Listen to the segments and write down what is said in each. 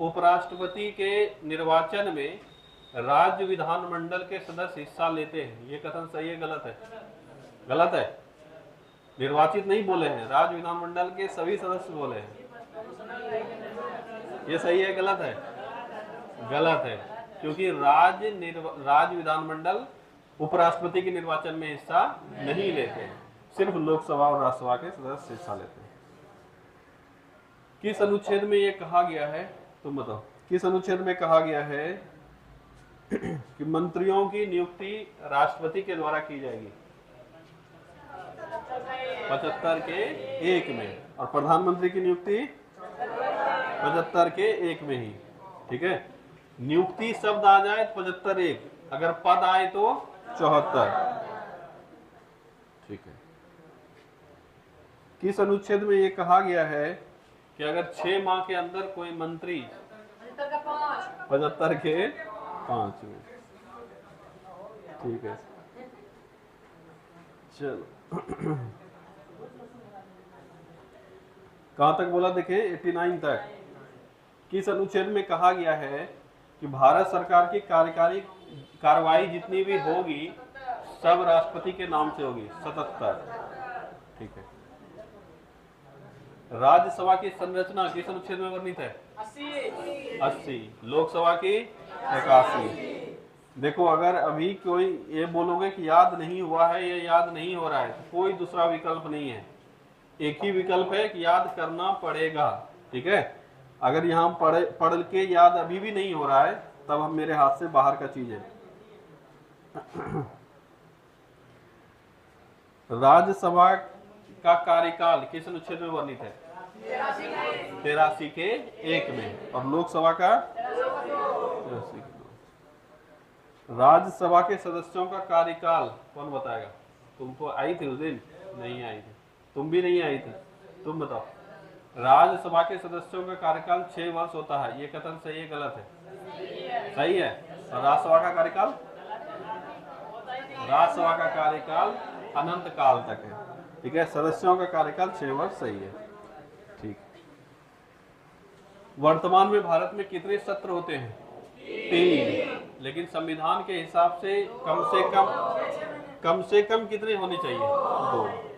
उपराष्ट्रपति के निर्वाचन में राज्य विधानमंडल के सदस्य हिस्सा लेते हैं। ये कथन सही है गलत है? गलत है। निर्वाचित नहीं बोले हैं, राज्य विधानमंडल के सभी सदस्य बोले हैं। ये सही है गलत है? गलत है, क्योंकि राज्य विधानमंडल उपराष्ट्रपति के निर्वाचन में हिस्सा नहीं लेते हैं, सिर्फ लोकसभा और राज्यसभा के सदस्य हिस्सा लेते हैं। किस अनुच्छेद में ये कहा गया है, तुम बताओ, किस अनुच्छेद में कहा गया है कि मंत्रियों की नियुक्ति राष्ट्रपति के द्वारा की जाएगी? 75 के 1 में, और प्रधानमंत्री की नियुक्ति 75 के 1 में ही। ठीक है, नियुक्ति शब्द आ जाए तो 75-1, अगर पद आए तो 74। ठीक है। किस अनुच्छेद में ये कहा गया है कि अगर 6 माह के अंदर कोई मंत्री 75 के 5 में? ठीक है, चलो कहां तक बोला देखें, 89 तक। किस अनुच्छेद में कहा गया है कि भारत सरकार की कार्यकारी कार्रवाई जितनी भी होगी सब राष्ट्रपति के नाम से होगी? 77। ठीक है। राज्यसभा की संरचना किस अनुच्छेद में वर्णित है? 80। लोकसभा की 81। देखो, अगर अभी कोई ये बोलोगे कि याद नहीं हुआ है, ये याद नहीं हो रहा है, तो कोई दूसरा विकल्प नहीं है, एक ही विकल्प है कि याद करना पड़ेगा। ठीक है, अगर यहाँ पढ़ के याद अभी भी नहीं हो रहा है, तब हम मेरे हाथ से बाहर का चीज है। राज्यसभा का कार्यकाल किस अनुच्छेद में वर्णित है? 83 के 1 में, और लोकसभा का 83 के 2। राज्यसभा के सदस्यों का कार्यकाल कौन बताएगा? तुमको आई थी उस दिन? नहीं आई थी, तुम भी नहीं आई थी, तुम बताओ। राज्यसभा के सदस्यों का कार्यकाल 6 वर्ष होता है। ये कथन सही है गलत है? सही है। और राज्यसभा का कार्यकाल? राज्यसभा का कार्यकाल अनंत काल तक है। ठीक है, सदस्यों का कार्यकाल 6 वर्ष सही है। ठीक। वर्तमान में भारत में कितने सत्र होते हैं? 3। लेकिन संविधान के हिसाब से कम से कम कितने होने चाहिए? 2।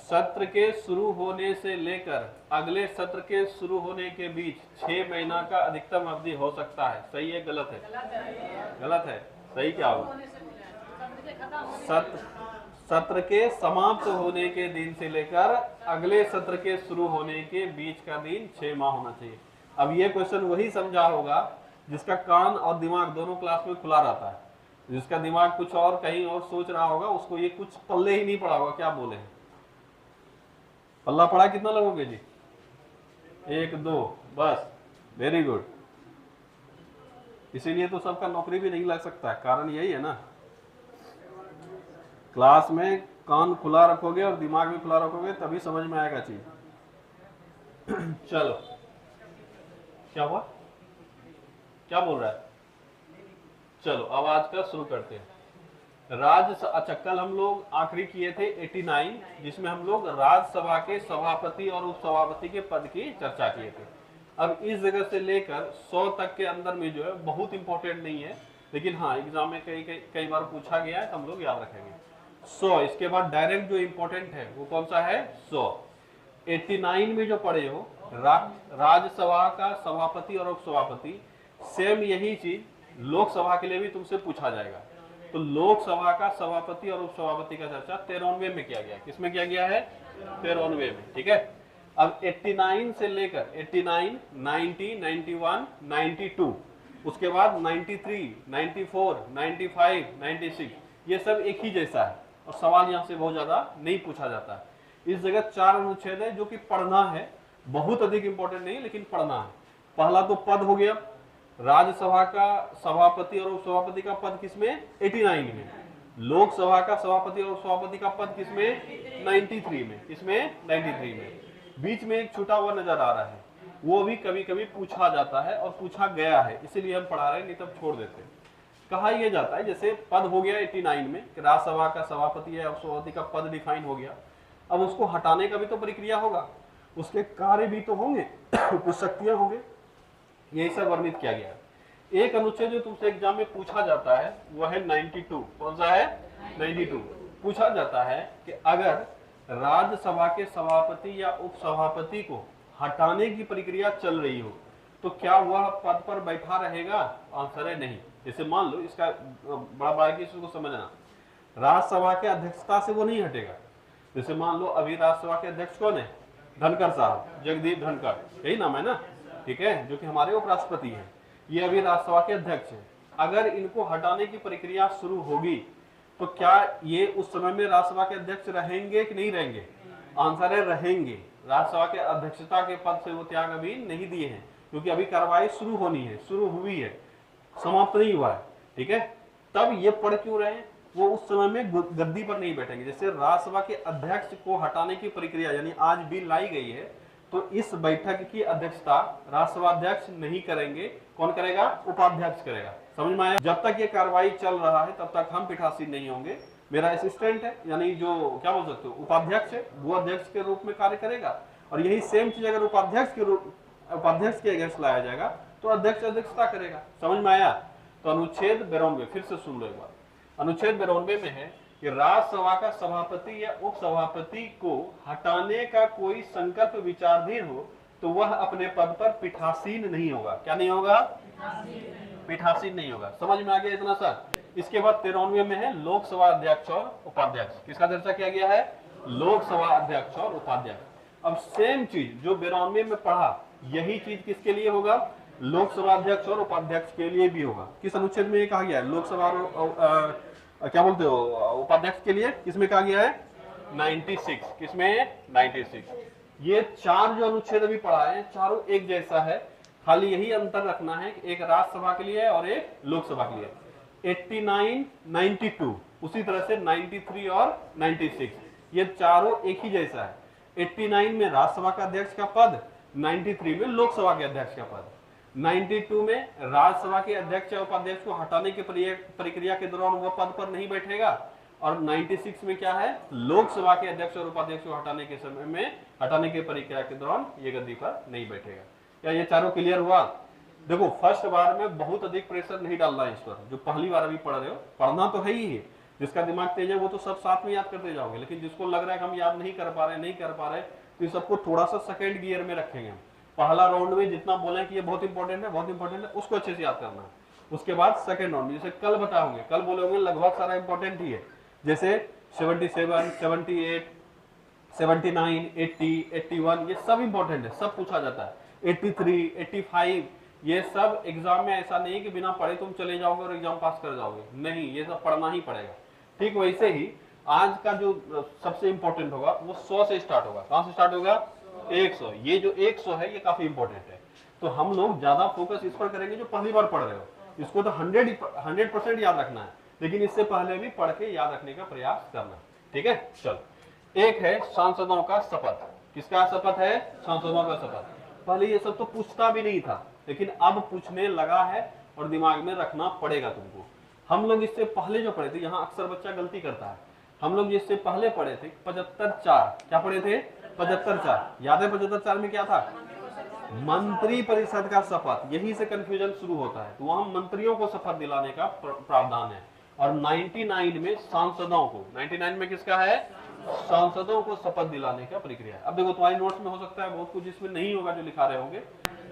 सत्र के शुरू होने से लेकर अगले सत्र के शुरू होने के बीच 6 महीना का अधिकतम अवधि हो सकता है। सही है गलत है? गलत है। सही क्या होगा? सत्र के समाप्त होने के दिन से लेकर अगले सत्र के शुरू होने के बीच का दिन 6 माह होना चाहिए। अब ये क्वेश्चन वही समझा होगा जिसका कान और दिमाग दोनों क्लास में खुला रहता है। जिसका दिमाग कुछ और कहीं और सोच रहा होगा, उसको ये कुछ पल्ले ही नहीं पड़ा होगा क्या बोले हैं। पल्ला पड़ा कितना लगोगे जी? 1 2, बस, वेरी गुड। इसीलिए तो सबका नौकरी भी नहीं लग सकता है, कारण यही है ना। क्लास में कान खुला रखोगे और दिमाग भी खुला रखोगे तभी समझ में आएगा चीज। चलो, क्या हुआ? क्या बोल रहा है? चलो अब आज का शुरू करते हैं। अच्छा, कल हम लोग आखिरी किए थे 89, जिसमें हम लोग राज्यसभा के सभापति और उपसभापति के पद की चर्चा किए थे। अब इस जगह से लेकर 100 तक के अंदर में जो है बहुत इंपॉर्टेंट नहीं है, लेकिन हाँ एग्जाम में कई बार पूछा गया है तो हम लोग याद रखेंगे। 100, इसके बाद डायरेक्ट जो इंपॉर्टेंट है वो कौन सा है? 100। 89 में जो पढ़े हो राज्यसभा का सभापति और उपसभापति, सेम यही चीज लोकसभा के लिए भी तुमसे पूछा जाएगा। तो लोकसभा का सभापति और उपसभापति का चर्चा 93 में किया गया। किसमें किया गया है? 93 में। ठीक है, अब 89 से लेकर 89, 90, 91, 92, उसके बाद 93, 94, 95, 96, ये सब एक ही जैसा है और सवाल यहाँ से बहुत ज्यादा नहीं पूछा जाता है। इस जगह 4 अनुच्छेद है जो कि पढ़ना है, बहुत अधिक इंपॉर्टेंट नहीं लेकिन पढ़ना है। पहला तो पद हो गया, राज्यसभा का सभापति और उपसभापति का पद किसमें? 89 में। लोकसभा का सभापति और उपसभापति का पद किसमें? 93 में। किसमें? 93 में। बीच में एक छूटा हुआ नजर आ रहा है, वो भी कभी कभी पूछा जाता है और पूछा गया है, इसीलिए हम पढ़ा रहे हैं, नहीं तब छोड़ देते। कहा यह जाता है जैसे पद हो गया 89 में, राज्यसभा का सभापति या उपसभापति का पद डिफाइन हो गया, अब उसको हटाने का भी तो प्रक्रिया होगा। उसके कार्य भी तो होंगे, कुछ शक्तियां होंगे, यही सब वर्णित किया गया है। एक अनुच्छेद जो तुमसे एग्जाम में पूछा जाता है वह है 92। कौन सा है? 92। पूछा जाता है कि अगर राज्यसभा के सभापति या उपसभापति को हटाने की प्रक्रिया चल रही हो तो क्या वह पद पर बैठा रहेगा? आंसर है नहीं। जैसे मान लो, इसका बड़ा बारीकी से इसको समझना, राज्यसभा के अध्यक्षता से वो नहीं हटेगा। जैसे मान लो अभी राज्यसभा के अध्यक्ष कौन है? धनखड़ साहब, जगदीप धनखड़, यही नाम है ना, ठीक है, जो कि हमारे उपराष्ट्रपति हैं। ये अभी राज्यसभा के अध्यक्ष हैं। अगर इनको हटाने की प्रक्रिया शुरू होगी तो क्या ये उस समय में राज्यसभा के अध्यक्ष रहेंगे कि नहीं रहेंगे? आंसर है रहेंगे। राज्यसभा के अध्यक्षता के पद से वो त्याग अभी नहीं दिए हैं, क्योंकि अभी कार्रवाई शुरू होनी है, शुरू हुई है, समाप्त नहीं हुआ है, ठीक है। तब ये पढ़ क्यों रहे? वो उस समय में गद्दी पर नहीं बैठेंगे। जैसे राज्यसभा के अध्यक्ष को हटाने की प्रक्रिया यानी आज बिल लाई गई है, तो इस बैठक की अध्यक्षता राज्यसभा अध्यक्ष नहीं करेंगे। कौन करेगा? उपाध्यक्ष करेगा। समझ में आया? जब तक ये कार्रवाई चल रहा है तब तक हम पीठासीन नहीं होंगे। मेरा असिस्टेंट है, यानी जो क्या बोल सकते हो उपाध्यक्ष है, वो अध्यक्ष के रूप में कार्य करेगा। और यही सेम चीज अगर उपाध्यक्ष के अगेंस्ट लाया जाएगा तो अध्यक्ष अध्यक्षता करेगा। समझ में आया? तो अनुच्छेद 92 फिर से सुन लो एक बार। अनुच्छेद 92 में है कि राज्यसभा का सभापति या उपसभापति को हटाने का कोई संकल्प विचाराधीन हो तो वह अपने पद पर पीठासीन नहीं होगा। क्या नहीं होगा? पीठासीन नहीं होगा। समझ में आ गया इतना सा? इसके बाद 93 में है लोकसभा अध्यक्ष और उपाध्यक्ष। किसका चर्चा किया गया है? लोकसभा अध्यक्ष और उपाध्यक्ष। अब सेम चीज जो 92 में पढ़ा, यही चीज किसके लिए होगा? लोकसभा अध्यक्ष और उपाध्यक्ष के लिए भी होगा। किस अनुच्छेद में ये कहा गया है? लोकसभा और क्या बोलते हो उपाध्यक्ष के लिए किसमें कहा गया है? 96। किसमें? 96। ये चार जो अनुच्छेद अभी पढ़ा है, चारों एक जैसा है, खाली यही अंतर रखना है कि एक राज्यसभा के लिए और एक लोकसभा के लिए। 89, 92, उसी तरह से 93 और 96, ये चारों एक ही जैसा है। 89 में राज्यसभा का अध्यक्ष का पद, 93 में लोकसभा के अध्यक्ष का पद। 92 में राज्यसभा के अध्यक्ष या उपाध्यक्ष को हटाने की प्रक्रिया के दौरान वह पद पर नहीं बैठेगा। और 96 में क्या है? लोकसभा के अध्यक्ष और उपाध्यक्ष को हटाने के समय में, हटाने की प्रक्रिया के दौरान ये गद्दी पर नहीं बैठेगा। क्या ये चारों क्लियर हुआ? देखो, फर्स्ट बार में बहुत अधिक प्रेशर नहीं डालना है इस पर। जो पहली बार अभी पढ़ रहे हो, पढ़ना तो है ही है। जिसका दिमाग तेज है वो तो सब साथ में याद करते जाओगे, लेकिन जिसको लग रहा है कि हम याद नहीं कर पा रहे, तो ये सबको थोड़ा सा सेकेंड गियर में रखेंगे। पहला राउंड में जितना बोले कि ये बहुत इंपॉर्टेंट है, उसको अच्छे से याद करना है। उसके बाद सेकंड राउंड में, जैसे कल बताओगे, कल बोलोगे लगभग सारा इंपॉर्टेंट ही है। जैसे 77, 78, 79, 80, 81, ये सब इंपॉर्टेंट है, सब पूछा जाता है। 83, 85, ये सब एग्जाम में ऐसा नहीं कि बिना पढ़े तुम चले जाओगे और एग्जाम पास कर जाओगे, नहीं, ये सब पढ़ना ही पड़ेगा। ठीक वैसे ही आज का जो सबसे इंपॉर्टेंट होगा वो 100 से स्टार्ट होगा। कहां से स्टार्ट होगा? 100। ये जो 100 है ये काफी इंपॉर्टेंट है, तो हम लोग ज्यादा फोकस इस पर करेंगे जो पहली बार पढ़ रहे हो। इसको तो 100% याद रखना है, लेकिन इससे पहले भी पढ़ के याद रखने का प्रयास करना। ठीक है, चलो। एक है सांसदों का शपथ। किसका शपथ है? सांसदों का शपथ। पहले ये सब तो पूछता भी नहीं था, लेकिन अब पूछने लगा है और दिमाग में रखना पड़ेगा तुमको। हम लोग इससे पहले जो पढ़े थे, यहाँ अक्सर बच्चा गलती करता है, हम लोग जिससे पहले पढ़े थे 75-4, क्या पढ़े थे? 75-4 याद है? 75-4 में क्या था? मंत्री परिषद का शपथ। यही से कंफ्यूजन शुरू होता है, तो वहां मंत्रियों को शपथ दिलाने का प्रावधान है। और 99 में सांसदों को, 99 में किसका है? सांसदों को शपथ दिलाने का प्रक्रिया है। अब देखो, तुम्हारी नोट्स में हो सकता है बहुत कुछ इसमें नहीं होगा जो लिखा रहे होंगे।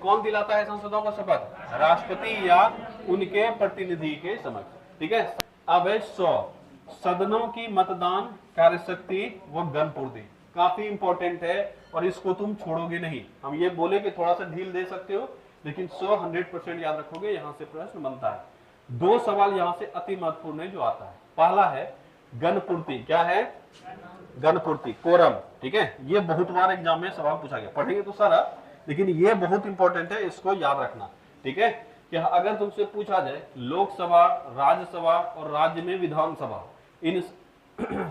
कौन दिलाता है सांसदों का शपथ? राष्ट्रपति या उनके प्रतिनिधि के समक्ष। ठीक है। अब है 100 सदनों की मतदान कार्यशक्ति व गणपूर्ति। काफी इंपॉर्टेंट है और इसको तुम छोड़ोगे नहीं। हम ये बोले कि थोड़ा सा ढील दे सकते हो, लेकिन 100% याद रखोगे, यहां से प्रश्न बनता है। 2 सवाल यहां से अति महत्वपूर्ण है जो आता है। पहला है गणपूर्ति। क्या है? गणपूर्ति, कोरम। ठीक है, ये बहुत बार एग्जाम में सवाल पूछा गया, पढ़ेंगे तो सारा, लेकिन ये बहुत इंपॉर्टेंट है, इसको याद रखना। ठीक है, कि अगर तुमसे पूछा जाए लोकसभा, राज्यसभा और राज्य में विधानसभा, इन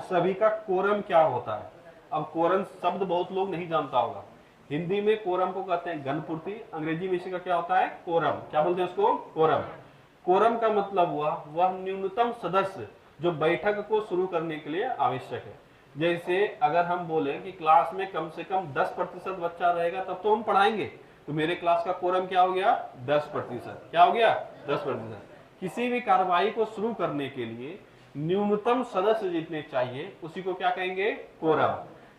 सभी का कोरम क्या होता है? अब कोरम शब्द बहुत लोग नहीं जानता होगा। हिंदी में कोरम को कहते हैं गणपूर्ति, अंग्रेजी में इसका क्या होता है? कोरम। क्या बोलते हैं उसको? कोरम। कोरम का मतलब हुआ वह न्यूनतम सदस्य जो बैठक को शुरू करने के लिए आवश्यक है। जैसे अगर हम बोले कि क्लास में कम से कम 10% बच्चा रहेगा तब तो हम पढ़ाएंगे, तो मेरे क्लास का कोरम क्या हो गया? 10%। क्या हो गया? 10%। किसी भी कार्रवाई को शुरू करने के लिए न्यूनतम सदस्य जितने चाहिए उसी को क्या कहेंगे? कोरम।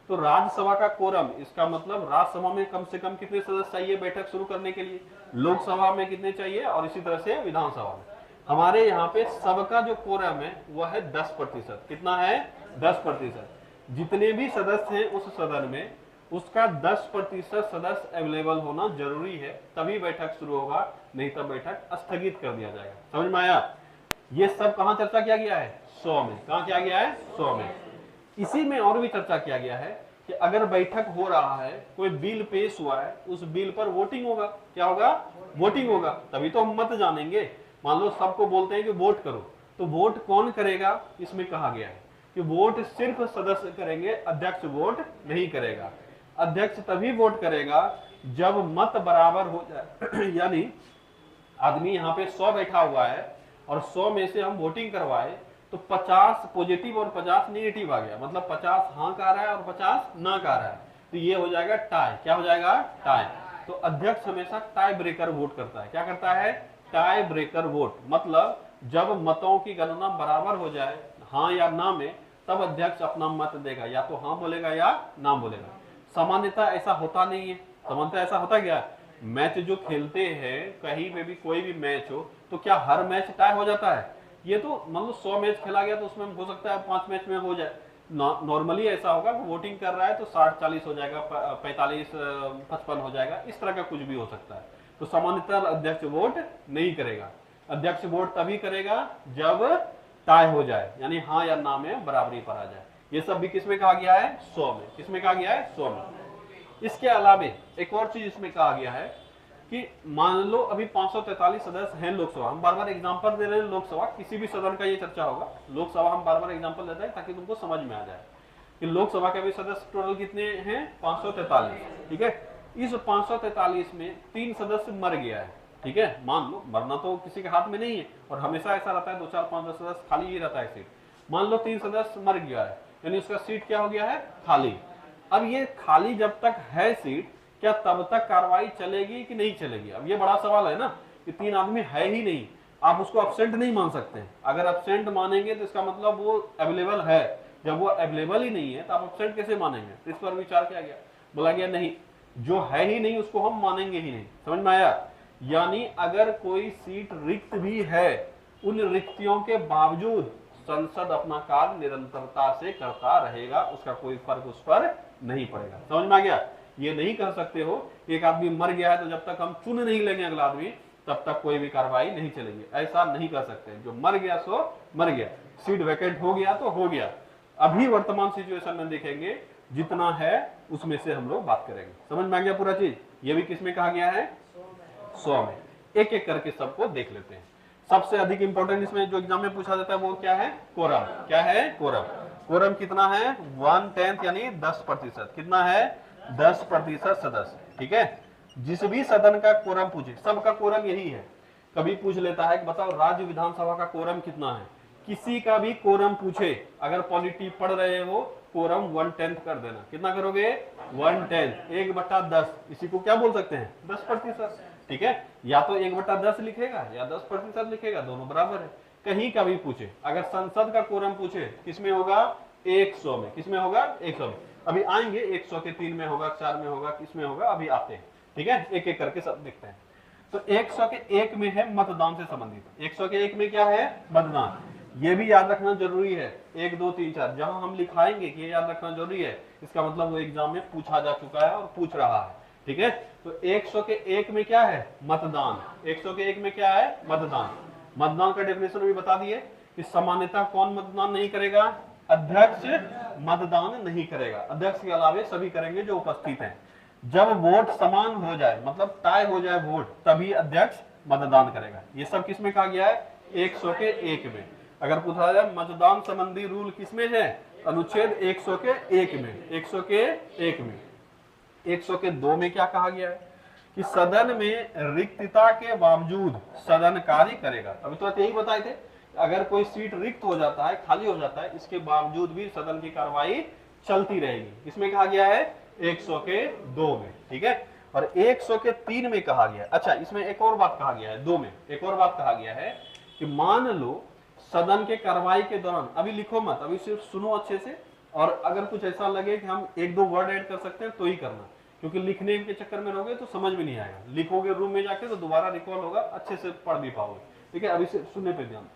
तो राज्यसभा का कोरम, इसका मतलब राज्यसभा में कम से कम कितने सदस्य चाहिए बैठक शुरू करने के लिए, लोकसभा में कितने चाहिए, और इसी तरह से विधानसभा में। हमारे यहाँ पे सबका जो कोरम है वह है 10%। कितना है? 10%। जितने भी सदस्य हैं उस सदन में उसका 10% सदस्य अवेलेबल होना जरूरी है, तभी बैठक शुरू होगा, नहीं तब बैठक स्थगित कर दिया जाएगा। समझ में आया? ये सब कहां चर्चा किया गया है? 100 में। कहां किया गया है? 100 में। इसी में और भी चर्चा किया गया है कि अगर बैठक हो रहा है, कोई बिल पेश हुआ है, उस बिल पर वोटिंग होगा। क्या होगा? वोटिंग होगा, तभी तो हम मत जानेंगे। मान लो सबको बोलते हैं कि वोट करो, तो वोट कौन करेगा? इसमें कहा गया है कि वोट सिर्फ सदस्य करेंगे, अध्यक्ष वोट नहीं करेगा। अध्यक्ष तभी वोट करेगा जब मत बराबर हो जाए यानी आदमी यहाँ पे 100 बैठा हुआ है और 100 में से हम वोटिंग करवाए तो 50 पॉजिटिव और 50 नेगेटिव आ गया, मतलब 50 हाँ का रहा है और 50 ना का रहा है, तो ये हो जाएगा टाई। क्या हो जाएगा? टाई। तो अध्यक्ष हमेशा टाई ब्रेकर वोट करता है। क्या करता है? Tie breaker vote. मतलब जब मतों की गणना बराबर हो जाए हाँ या ना में, तब अध्यक्ष अपना मत देगा, या तो हाँ बोलेगा या ना बोलेगा। सामान्यतः ऐसा होता नहीं है। सामान्यतः ऐसा होता क्या? मैच जो खेलते हैं, कहीं पे भी कोई भी मैच हो, तो क्या हर मैच टाई हो जाता है? ये तो मतलब 100 मैच खेला गया तो उसमें हो सकता है 5 मैच में हो जाए। नॉर्मली ऐसा होगा कि वोटिंग कर रहा है तो 60-40 हो जाएगा, 45-55 हो जाएगा, इस तरह का कुछ भी हो सकता है। तो सामान्यतः अध्यक्ष वोट नहीं करेगा। अध्यक्ष वोट तभी करेगा जब टाई हो जाए, यानी हाँ या ना में बराबरी पर आ जाए। ये सब भी किसमें कहा गया है? 100 में। किसमें कहा गया है? 100 में। इसके अलावे एक और चीज इसमें कहा गया है कि मान लो अभी 543 सदस्य हैं लोकसभा, हम बार बार एग्जांपल दे रहे हैं लोकसभा, किसी भी सदन का ये चर्चा होगा, लोकसभा हम बार बार एग्जांपल देते हैं ताकि तुमको समझ में आ जाए कि लोकसभा के भी सदस्य टोटल कितने हैं? 543। ठीक है, इस 543 में 3 सदस्य मर गया है। ठीक है, मान लो, मरना तो किसी के हाथ में नहीं है और हमेशा ऐसा रहता है 2 4 5 10 सदस्य खाली ही रहता है सीट। मान लो 3 सदस्य मर गया है, यानी उसका सीट क्या हो गया है? खाली। अब ये खाली जब तक है सीट, क्या तब तक कार्रवाई चलेगी कि नहीं चलेगी? अब ये बड़ा सवाल है ना कि 3 आदमी है ही नहीं, आप उसको अब्सेंट नहीं मान सकते हैं। अगर अब्सेंट मानेंगे तो इसका मतलब वो अवेलेबल है, जब वो अवेलेबल ही नहीं है तो आप अब्सेंट कैसे मानेंगे? इस पर विचार किया गया, बोला गया नहीं, जो है ही नहीं उसको हम मानेंगे ही नहीं। समझ में आया? यानी अगर कोई सीट रिक्त भी है, उन रिक्तियों के बावजूद संसद अपना कार्य निरंतरता से करता रहेगा, उसका कोई फर्क उस पर नहीं पड़ेगा। समझ में आ गया? ये नहीं कह सकते हो एक आदमी मर गया है तो जब तक हम चुन नहीं लेंगे अगला आदमी तब तक कोई भी कार्रवाई नहीं चलेगी, ऐसा नहीं कर सकते। जो मर गया सो मर गया, सीट वैकेंट हो गया तो हो गया। अभी वर्तमान सिचुएशन में देखेंगे, जितना है उसमें से हम लोग बात करेंगे। समझ में आ गया पूरा चीज? ये भी किसमें कहा गया है? 100 में। एक एक करके सबको देख लेते हैं। सबसे अधिक इंपॉर्टेंट इसमें जो एग्जाम में पूछा जाता है वो क्या है? कोरम। क्या है? कोरम। कोरम कितना है? 1/10 यानी 10%। कितना है? 10% सदस्य। ठीक है, जिस भी सदन का कोरम पूछे, सबका कोरम यही है। कभी पूछ लेता है कि बताओ राज्य विधानसभा का कोरम कितना है, किसी का भी कोरम पूछे, अगर पॉलिटी पढ़ रहे हो, कोरम 1/10 कर देना। कितना करोगे? 1/10, 1/10। इसी को क्या बोल सकते हैं? 10%। ठीक है, या तो 1/10 लिखेगा या 10% लिखेगा, दोनों बराबर है। कहीं का भी पूछे, अगर संसद का कोरम पूछे, किसमें होगा? 100 में। किसमें होगा? 100 में। अभी आएंगे 100 के 3 में होगा, 4 में होगा, किसमें होगा, अभी आते हैं। ठीक है, एक एक करके सब देखते हैं। तो 100 के 1 में है मतदान से संबंधित। 100 के 1 में क्या है? मतदान। ये भी याद रखना जरूरी है। 1 2 3 4 जहां हम लिखाएंगे कि ये याद रखना जरूरी है, इसका मतलब वो एग्जाम में पूछा जा चुका है और पूछ रहा है। ठीक है, तो 100 के 1 में क्या है? मतदान। 100 के 1 में क्या है? मतदान। मतदान का डेफिनेशन भी बता दिए कि सामान्यतः कौन मतदान नहीं करेगा? अध्यक्ष मतदान नहीं करेगा, अध्यक्ष के अलावे सभी करेंगे जो उपस्थित हैं। जब वोट समान हो जाए, मतलब टाई हो जाए वोट, तभी अध्यक्ष मतदान करेगा। ये सब किसमें कहा गया है? 100 के 1 में। अगर पूछा जाए मतदान संबंधी रूल किसमें है? अनुच्छेद 100 के 1 में। 100 के 1 में। 100 के 2 में क्या कहा गया है? कि सदन में रिक्तता के बावजूद सदन कार्य करेगा। अभी तो यही बताए थे, अगर कोई सीट रिक्त हो जाता है, खाली हो जाता है, इसके बावजूद भी सदन की कार्रवाई चलती रहेगी। इसमें कहा गया है 100 के 2 में, ठीक है। और 100 के 3 में कहा गया है, अच्छा इसमें एक और बात कहा गया है, 2 में एक और बात कहा गया है कि मान लो सदन के कार्रवाई के दौरान, अभी लिखो मत, अभी सिर्फ सुनो अच्छे से, और अगर कुछ ऐसा लगे कि हम 1-2 वर्ड ऐड कर सकते हैं तो ही करना, क्योंकि लिखने के चक्कर में रहोगे तो समझ में नहीं आएगा, लिखोगे रूम में जाके तो दोबारा रिकॉल होगा, अच्छे से पढ़ भी पाओगे, ठीक है। अभी से सुनने पे ध्यान।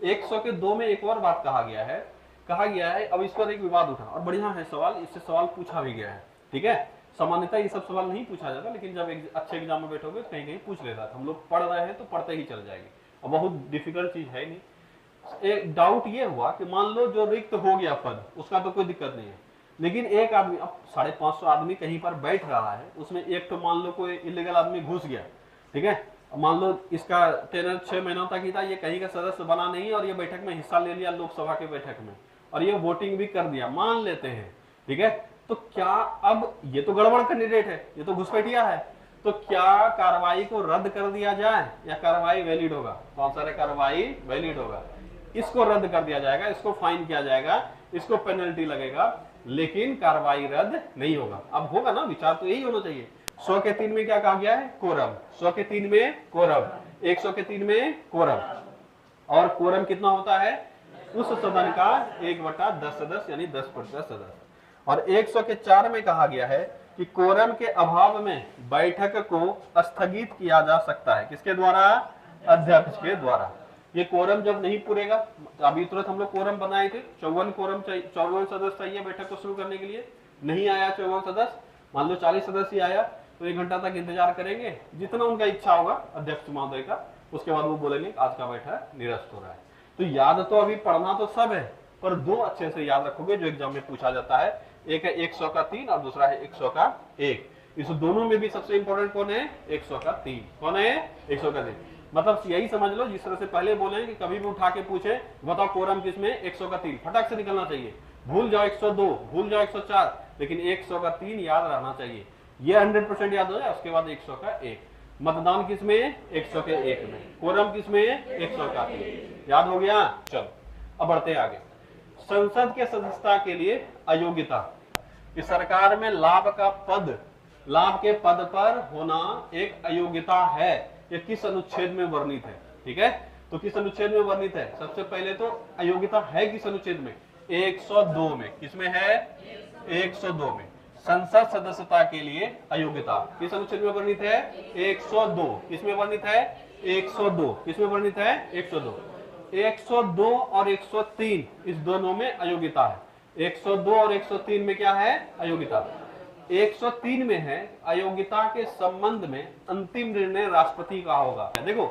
100 के 2 में एक और बात कहा गया है, अब इस पर एक विवाद उठा, और बढ़िया है सवाल, इससे सवाल पूछा भी गया है, ठीक है। सामान्यतः ये सब सवाल नहीं पूछा जाता, लेकिन जब एक अच्छे एग्जाम में बैठोगे तो कहीं कहीं पूछ लेता है। हम लोग पढ़ रहे हैं तो पढ़ते ही चल जाएगी, और बहुत डिफिकल्ट चीज है नहीं। एक डाउट ये हुआ कि मान लो जो रिक्त हो गया पद, उसका तो कोई दिक्कत नहीं है, लेकिन एक आदमी, अब 550 आदमी कहीं पर बैठ रहा है, उसमें एक तो मान लो कोई इलीगल आदमी घुस गया, ठीक है। मान लो इसका टेनर 6 महीनों तक ही था, ये कहीं का सदस्य बना नहीं और ये बैठक में हिस्सा ले लिया लोकसभा के बैठक में, और ये वोटिंग भी कर दिया, मान लेते हैं, ठीक है। तो क्या अब ये तो गड़बड़ कैंडिडेट है, ये तो घुसपैठिया है, तो क्या कार्रवाई को रद्द कर दिया जाए या कार्रवाई वैलिड होगा? कौन सा कार्रवाई वैलिड होगा? इसको रद्द कर दिया जाएगा, इसको फाइन किया जाएगा, इसको पेनल्टी लगेगा, लेकिन कार्रवाई रद्द नहीं होगा। अब होगा ना, विचार तो यही होना चाहिए। 100 के 3 में क्या कहा गया है? कोरम। 100 के 3 में कोरम, 100 के 3 में कोरम, और कोरम कितना होता है? उस सदन का 1/10 सदस्य, यानी 10% सदस्य। और 100 के 4 में कहा गया है कि कोरम के अभाव में बैठक को स्थगित किया जा सकता है, किसके द्वारा? अध्यक्ष के द्वारा। ये कोरम जब नहीं पूरेगा, अभी तुरंत हम लोग कोरम बनाए थे, 54 कोरम चाहिए, 54 सदस्य चाहिए बैठक को शुरू करने के लिए, नहीं आया 54 सदस्य, मान लो 40 सदस्य आया तो 1 घंटा तक इंतजार करेंगे, जितना उनका इच्छा होगा अध्यक्ष महोदय का, उसके बाद वो बोलेंगे आज का बैठक निरस्त हो रहा है। तो याद तो अभी पढ़ना तो सब है, पर 2 अच्छे से याद रखोगे जो एग्जाम में पूछा जाता है, एक है 100 का 3 और दूसरा है 100 का 1। इस दोनों में भी सबसे इंपॉर्टेंट कौन है? 100 का 3। कौन है? 100 का 3। मतलब यही समझ लो, जिस तरह से पहले बोले कि कभी भी उठा के पूछे बताओ कोरम किसमें? 100 का 3, फटाक से निकलना चाहिए। भूल जाओ 102, भूल जाओ 104, लेकिन 100 का 3 याद रहना चाहिए। ये 100% याद हो जाए, उसके बाद 100 का 1। मतदान किसमें? 100 के 1 में। कोरम किसमें? 100 का 3। याद हो गया? चलो अब बढ़ते आगे। संसद के सदस्यता के लिए अयोग्यता, कि सरकार में लाभ के पद पर होना एक अयोग्यता है, ये किस अनुच्छेद में वर्णित है? ठीक है, तो किस अनुच्छेद में वर्णित है? सबसे पहले तो अयोग्यता है किस अनुच्छेद में? 102 में। किसमें है? 102 में। संसद सदस्यता के लिए अयोग्यता किस अनुच्छेद में वर्णित है? 102। किसमें वर्णित है? 102। किसमें वर्णित है? 102। 102 और 103 इस दोनों में अयोग्यता है। 102 और 103 में क्या है? अयोग्यता। 103 में है अयोग्यता के संबंध में अंतिम निर्णय राष्ट्रपति का होगा। देखो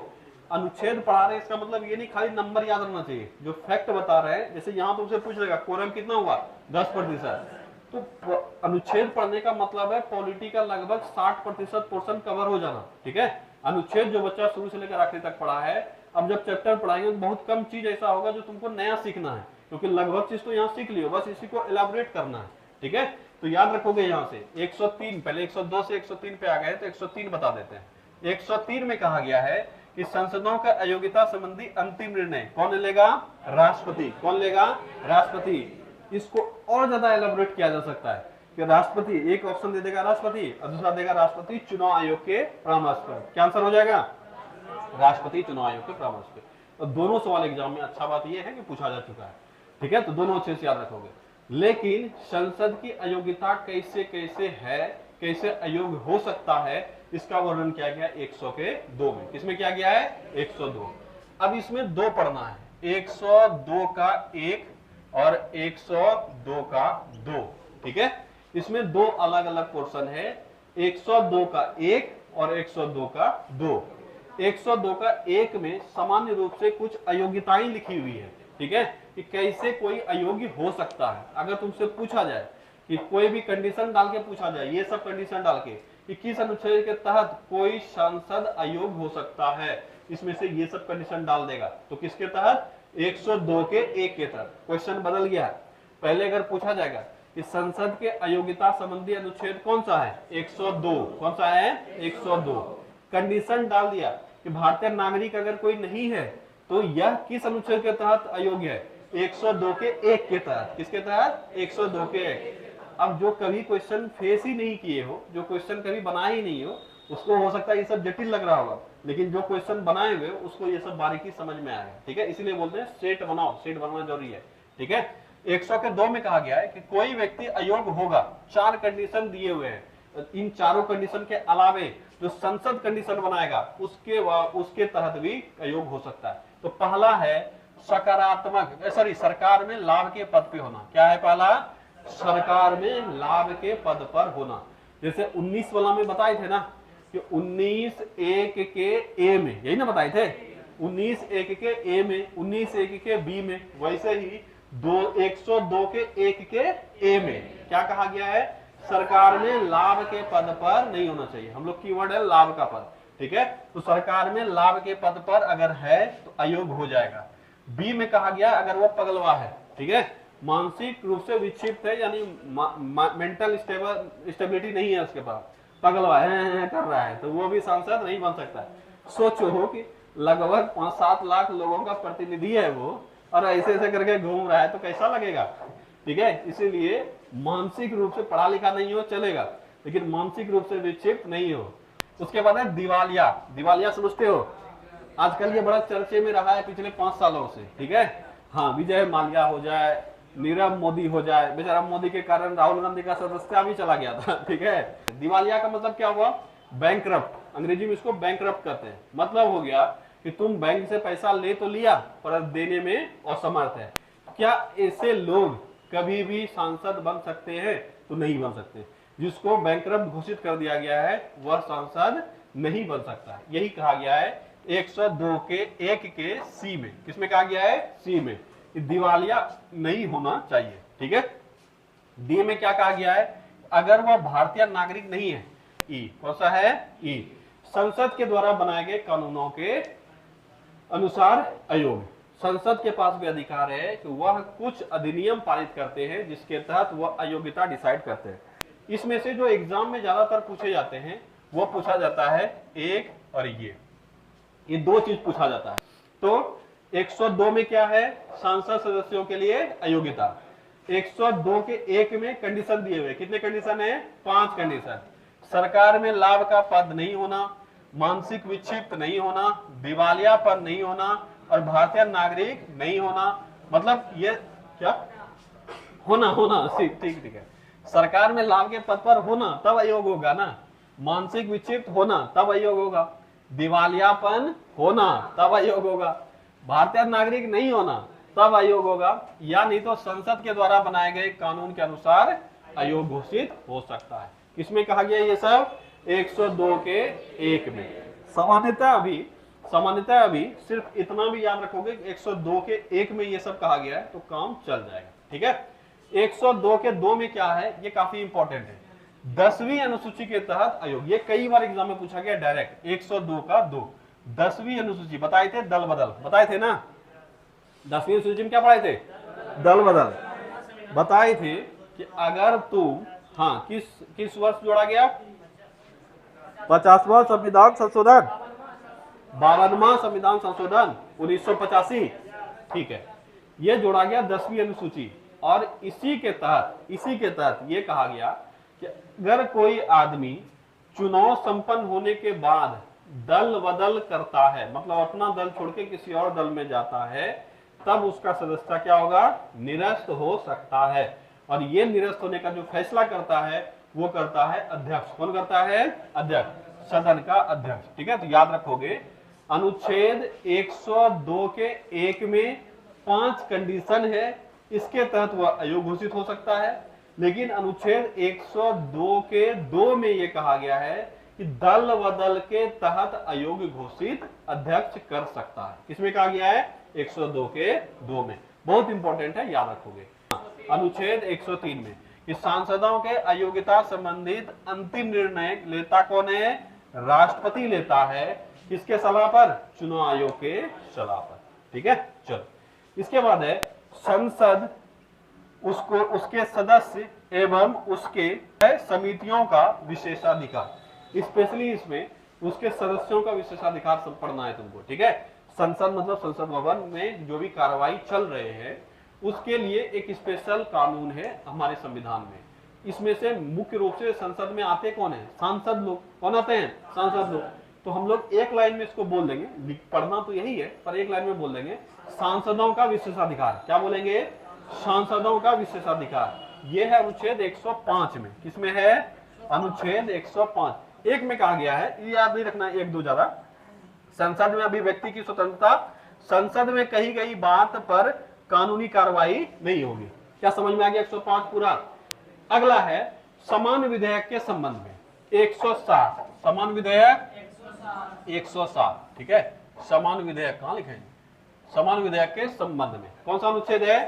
अनुच्छेद पढ़ा रहे, इसका मतलब ये नहीं खाली नंबर याद रखना चाहिए, जो फैक्ट बता रहे हैं। जैसे यहाँ तुमसे पूछ लेगा कोरम कितना हुआ? 10%। तो अनुच्छेद पढ़ने का मतलब है पॉलिटी का लगभग 60% पोर्शन कवर हो जाना। ठीक है, अनुच्छेद जो बच्चा शुरू से लेकर आखिरी तक पढ़ा है, अब जब चैप्टर पढ़ाएंगे तो बहुत कम चीज ऐसा होगा जो तुमको नया सीखना है, क्योंकि लगभग चीज तो यहाँ सीख लियो, बस इसी को एलाबोरेट करना है। ठीक है, तो याद रखोगे यहाँ से 103, पहले 102 से 103 पे आ गए तो 103 बता देते हैं। 103 में कहा गया है कि संसदों का अयोग्यता संबंधी अंतिम निर्णय कौन लेगा? राष्ट्रपति। कौन लेगा? राष्ट्रपति। इसको और ज्यादा एलाबोरेट किया जा सकता है कि राष्ट्रपति, एक ऑप्शन दे देगा राष्ट्रपति और दूसरा देगा राष्ट्रपति चुनाव आयोग के परामर्श पर। क्या आंसर हो जाएगा? राष्ट्रपति चुनाव आयोग के परामर्श पे। तो दोनों सवाल एग्जाम में, अच्छा बात यह है कि पूछा जा चुका है। ठीक है, तो दोनों अच्छे से याद रखोगे। लेकिन संसद की अयोग्यता कैसे कैसे है, कैसे अयोग्य हो सकता है, इसका वर्णन किया गया 102 में। किसमें किया गया है? 102। अब इसमें 2 पढ़ना है, 102 का 1 और 102 का 2। ठीक है, इसमें 2 अलग अलग पोर्शन है, 102 का 1 और 102 का 2। 102 का 1 में सामान्य रूप से कुछ अयोग्यताएं लिखी हुई है। ठीक है, कि कैसे कोई अयोग्य हो सकता है। अगर तुमसे पूछा जाए कि कोई भी कंडीशन डाल के पूछा जाए, ये सब कंडीशन डाल के कि किस अनुच्छेद के तहत कोई सांसद अयोग्य हो सकता है, इसमें से ये सब कंडीशन डाल देगा। तो किसके तहत? 102 के 1 के तहत। क्वेश्चन बदल गया है। पहले अगर पूछा जाएगा कि संसद के अयोग्यता संबंधी अनुच्छेद कौन सा है? 102। कौन सा है? 102। कंडीशन डाल दिया कि भारतीय नागरिक अगर कोई नहीं है तो यह किस अनुच्छेद के तहत अयोग्य है, 102 के 1 के तहत। किसके तहत? 102 के 1। अब जो कभी क्वेश्चन फेस ही नहीं किए हो, जो क्वेश्चन कभी बनाए ही नहीं हो, उसको हो सकता है ये सब जटिल लग रहा होगा, लेकिन जो क्वेश्चन बनाए हुए उसको ये सब बारीकी समझ में आएगा। ठीक है, इसीलिए बोलते हैं सेट बनाओ, सेट बनाना जरूरी है। ठीक है, 100 के 2 में कहा गया है कि कोई व्यक्ति अयोग्य होगा, 4 कंडीशन दिए हुए हैं, इन चारों कंडीशन के अलावे जो संसद कंडीशन बनाएगा उसके तहत भी अयोग्य हो सकता है। तो पहला है सकारात्मक सरकार में लाभ के पद पे होना। क्या है पहला? सरकार में लाभ के पद पर होना। जैसे 19 वाला में बताए थे ना कि 19(1) के ए में, यही ना बताए थे, 19(1) के ए में, 19(1) के बी में, वैसे ही 102 के 1 के ए में क्या कहा गया है? सरकार में लाभ के पद पर नहीं होना चाहिए। हम लोग कीवर्ड है लाभ का पद। ठीक है, तो सरकार में लाभ के पद पर अगर है तो अयोग्य हो जाएगा। बी में कहा गया अगर वो पगलवा है, ठीक है, मानसिक रूप से विक्षिप्त है, यानी मेंटल स्टेबिलिटी नहीं है उसके पास, पगलवा है कर रहा है, तो वो भी सांसद नहीं बन सकता। सोचो हो कि लगभग 5-7 लाख लोगों का प्रतिनिधि है वो, और ऐसे ऐसे करके घूम रहा है, तो कैसा लगेगा? ठीक है, इसीलिए मानसिक रूप से पढ़ा लिखा नहीं हो चलेगा, लेकिन मानसिक रूप से विक्षिप्त नहीं हो। उसके बाद है दिवालिया। दिवालिया समझते हो? आजकल ये बड़ा चर्चे में रहा है पिछले 5 सालों से। ठीक है, हाँ, विजय माल्या हो जाए, नीरव मोदी हो जाए, बेचारा मोदी के कारण राहुल गांधी का सदस्यता भी चला गया था। ठीक है, दिवालिया का मतलब क्या हुआ? बैंकरप्ट, अंग्रेजी में इसको बैंकरप्ट कहते हैं। मतलब हो गया कि तुम बैंक से पैसा ले तो लिया पर देने में असमर्थ है। क्या ऐसे लोग कभी भी सांसद बन सकते हैं? तो नहीं बन सकते। जिसको बैंकरप्ट घोषित कर दिया गया है वह सांसद नहीं बन सकता। यही कहा गया है 102 के 1 के सी में। किसमें कहा गया है? सी में। दिवालिया नहीं होना चाहिए। ठीक है, डी में क्या कहा गया है? अगर वह भारतीय नागरिक नहीं है। ई कौन सा है? ई, संसद के द्वारा बनाए गए कानूनों के अनुसार अयोग्य। संसद के पास भी अधिकार है कि वह कुछ अधिनियम पारित करते हैं जिसके तहत वह अयोग्यता डिसाइड करते हैं। इसमें से जो एग्जाम में ज्यादातर पूछे जाते हैं वो पूछा जाता है एक और ये 2 चीज पूछा जाता है। तो 102 में क्या है? सांसद सदस्यों के लिए अयोग्यता। 102 के 1 में कंडीशन दिए हुए, कितने कंडीशन है? 5 कंडीशन। सरकार में लाभ का पद नहीं होना, मानसिक विक्षिप्त नहीं होना, दिवालिया पर नहीं होना, और भारतीय नागरिक नहीं होना। मतलब ये क्या होना ठीक है, सरकार में लाभ के पद पर होना तब अयोग्य होगा ना, मानसिक विक्षिप्त होना तब अयोग्य होगा, दिवालियापन होना तब अयोग्य होगा, भारतीय नागरिक नहीं होना तब अयोग्य होगा, या नहीं तो संसद के द्वारा बनाए गए कानून के अनुसार अयोग्य घोषित हो सकता है। किसमें कहा गया ये सब? 102 के 1 में। सामान्यतः अभी सिर्फ इतना भी याद रखोगे 102 के 1 में ये सब कहा गया है तो काम चल जाएगा। ठीक है, 102 के 2 में क्या है? ये काफी इंपॉर्टेंट है। 10वीं अनुसूची के तहत अयोग्य। ये कई बार एग्जाम में पूछा गया डायरेक्ट। 102 का 2, 10वीं अनुसूची बताए थे, दल बदल बताए थे ना। 10वीं अनुसूची में क्या पढ़ाए थे? दल बदल बताए थे कि अगर तुम, हाँ, किस वर्ष जोड़ा गया? 50वां संविधान संशोधन, 52वां संविधान संशोधन 1985। ठीक है, ये जोड़ा गया 10वीं अनुसूची, और इसी के तहत ये कहा गया कि अगर कोई आदमी चुनाव संपन्न होने के बाद दल बदल करता है, मतलब अपना दल छोड़ के किसी और दल में जाता है, तब उसका सदस्यता क्या होगा? निरस्त हो सकता है। और ये निरस्त होने का जो फैसला करता है वो करता है अध्यक्ष। कौन करता है? अध्यक्ष, सदन का अध्यक्ष। ठीक है, तो याद रखोगे अनुच्छेद 102 के 1 में 5 कंडीशन है, इसके तहत वह अयोग्य घोषित हो सकता है। लेकिन अनुच्छेद 102 के 2 में यह कहा गया है कि दल बदल के तहत अयोग्य घोषित अध्यक्ष कर सकता है। किसमें कहा गया है? 102 के 2 में। बहुत इंपॉर्टेंट है, याद रखोगे। अनुच्छेद 103 में कि सांसदों के अयोग्यता संबंधित अंतिम निर्णय लेता कौन है? राष्ट्रपति लेता है। किसके सलाह पर? चुनाव आयोग के सलाह पर। ठीक है, चलो इसके बाद है संसद, उसके सदस्य एवं उसके समितियों का विशेषाधिकार। स्पेशली इसमें उसके सदस्यों का विशेषाधिकार सब पढ़ना है तुमको। ठीक है, संसद मतलब संसद भवन में जो भी कार्रवाई चल रहे हैं उसके लिए एक स्पेशल कानून है हमारे संविधान में। इसमें से मुख्य रूप से संसद में आते कौन है? सांसद लोग। कौन आते हैं? सांसद लोग। तो हम लोग एक लाइन में इसको बोल देंगे, पढ़ना तो यही है पर एक लाइन में बोल देंगे, सांसदों का विशेषाधिकार। क्या बोलेंगे? सांसदों का विशेषाधिकार। ये है अनुच्छेद 105 में। किसमें है? अनुच्छेद 105। एक में कहा गया है, ये याद नहीं रखना, एक दो ज्यादा, संसद में अभिव्यक्ति की स्वतंत्रता, संसद में कही गई बात पर कानूनी कार्रवाई नहीं होगी। क्या समझ में आ गया 105 पूरा? अगला है समान विधेयक के संबंध में 160। समान विधेयक 160, ठीक है। समान विधेयक कहां लिखे? समान विधेयक के संबंध में कौन सा अनुच्छेद है?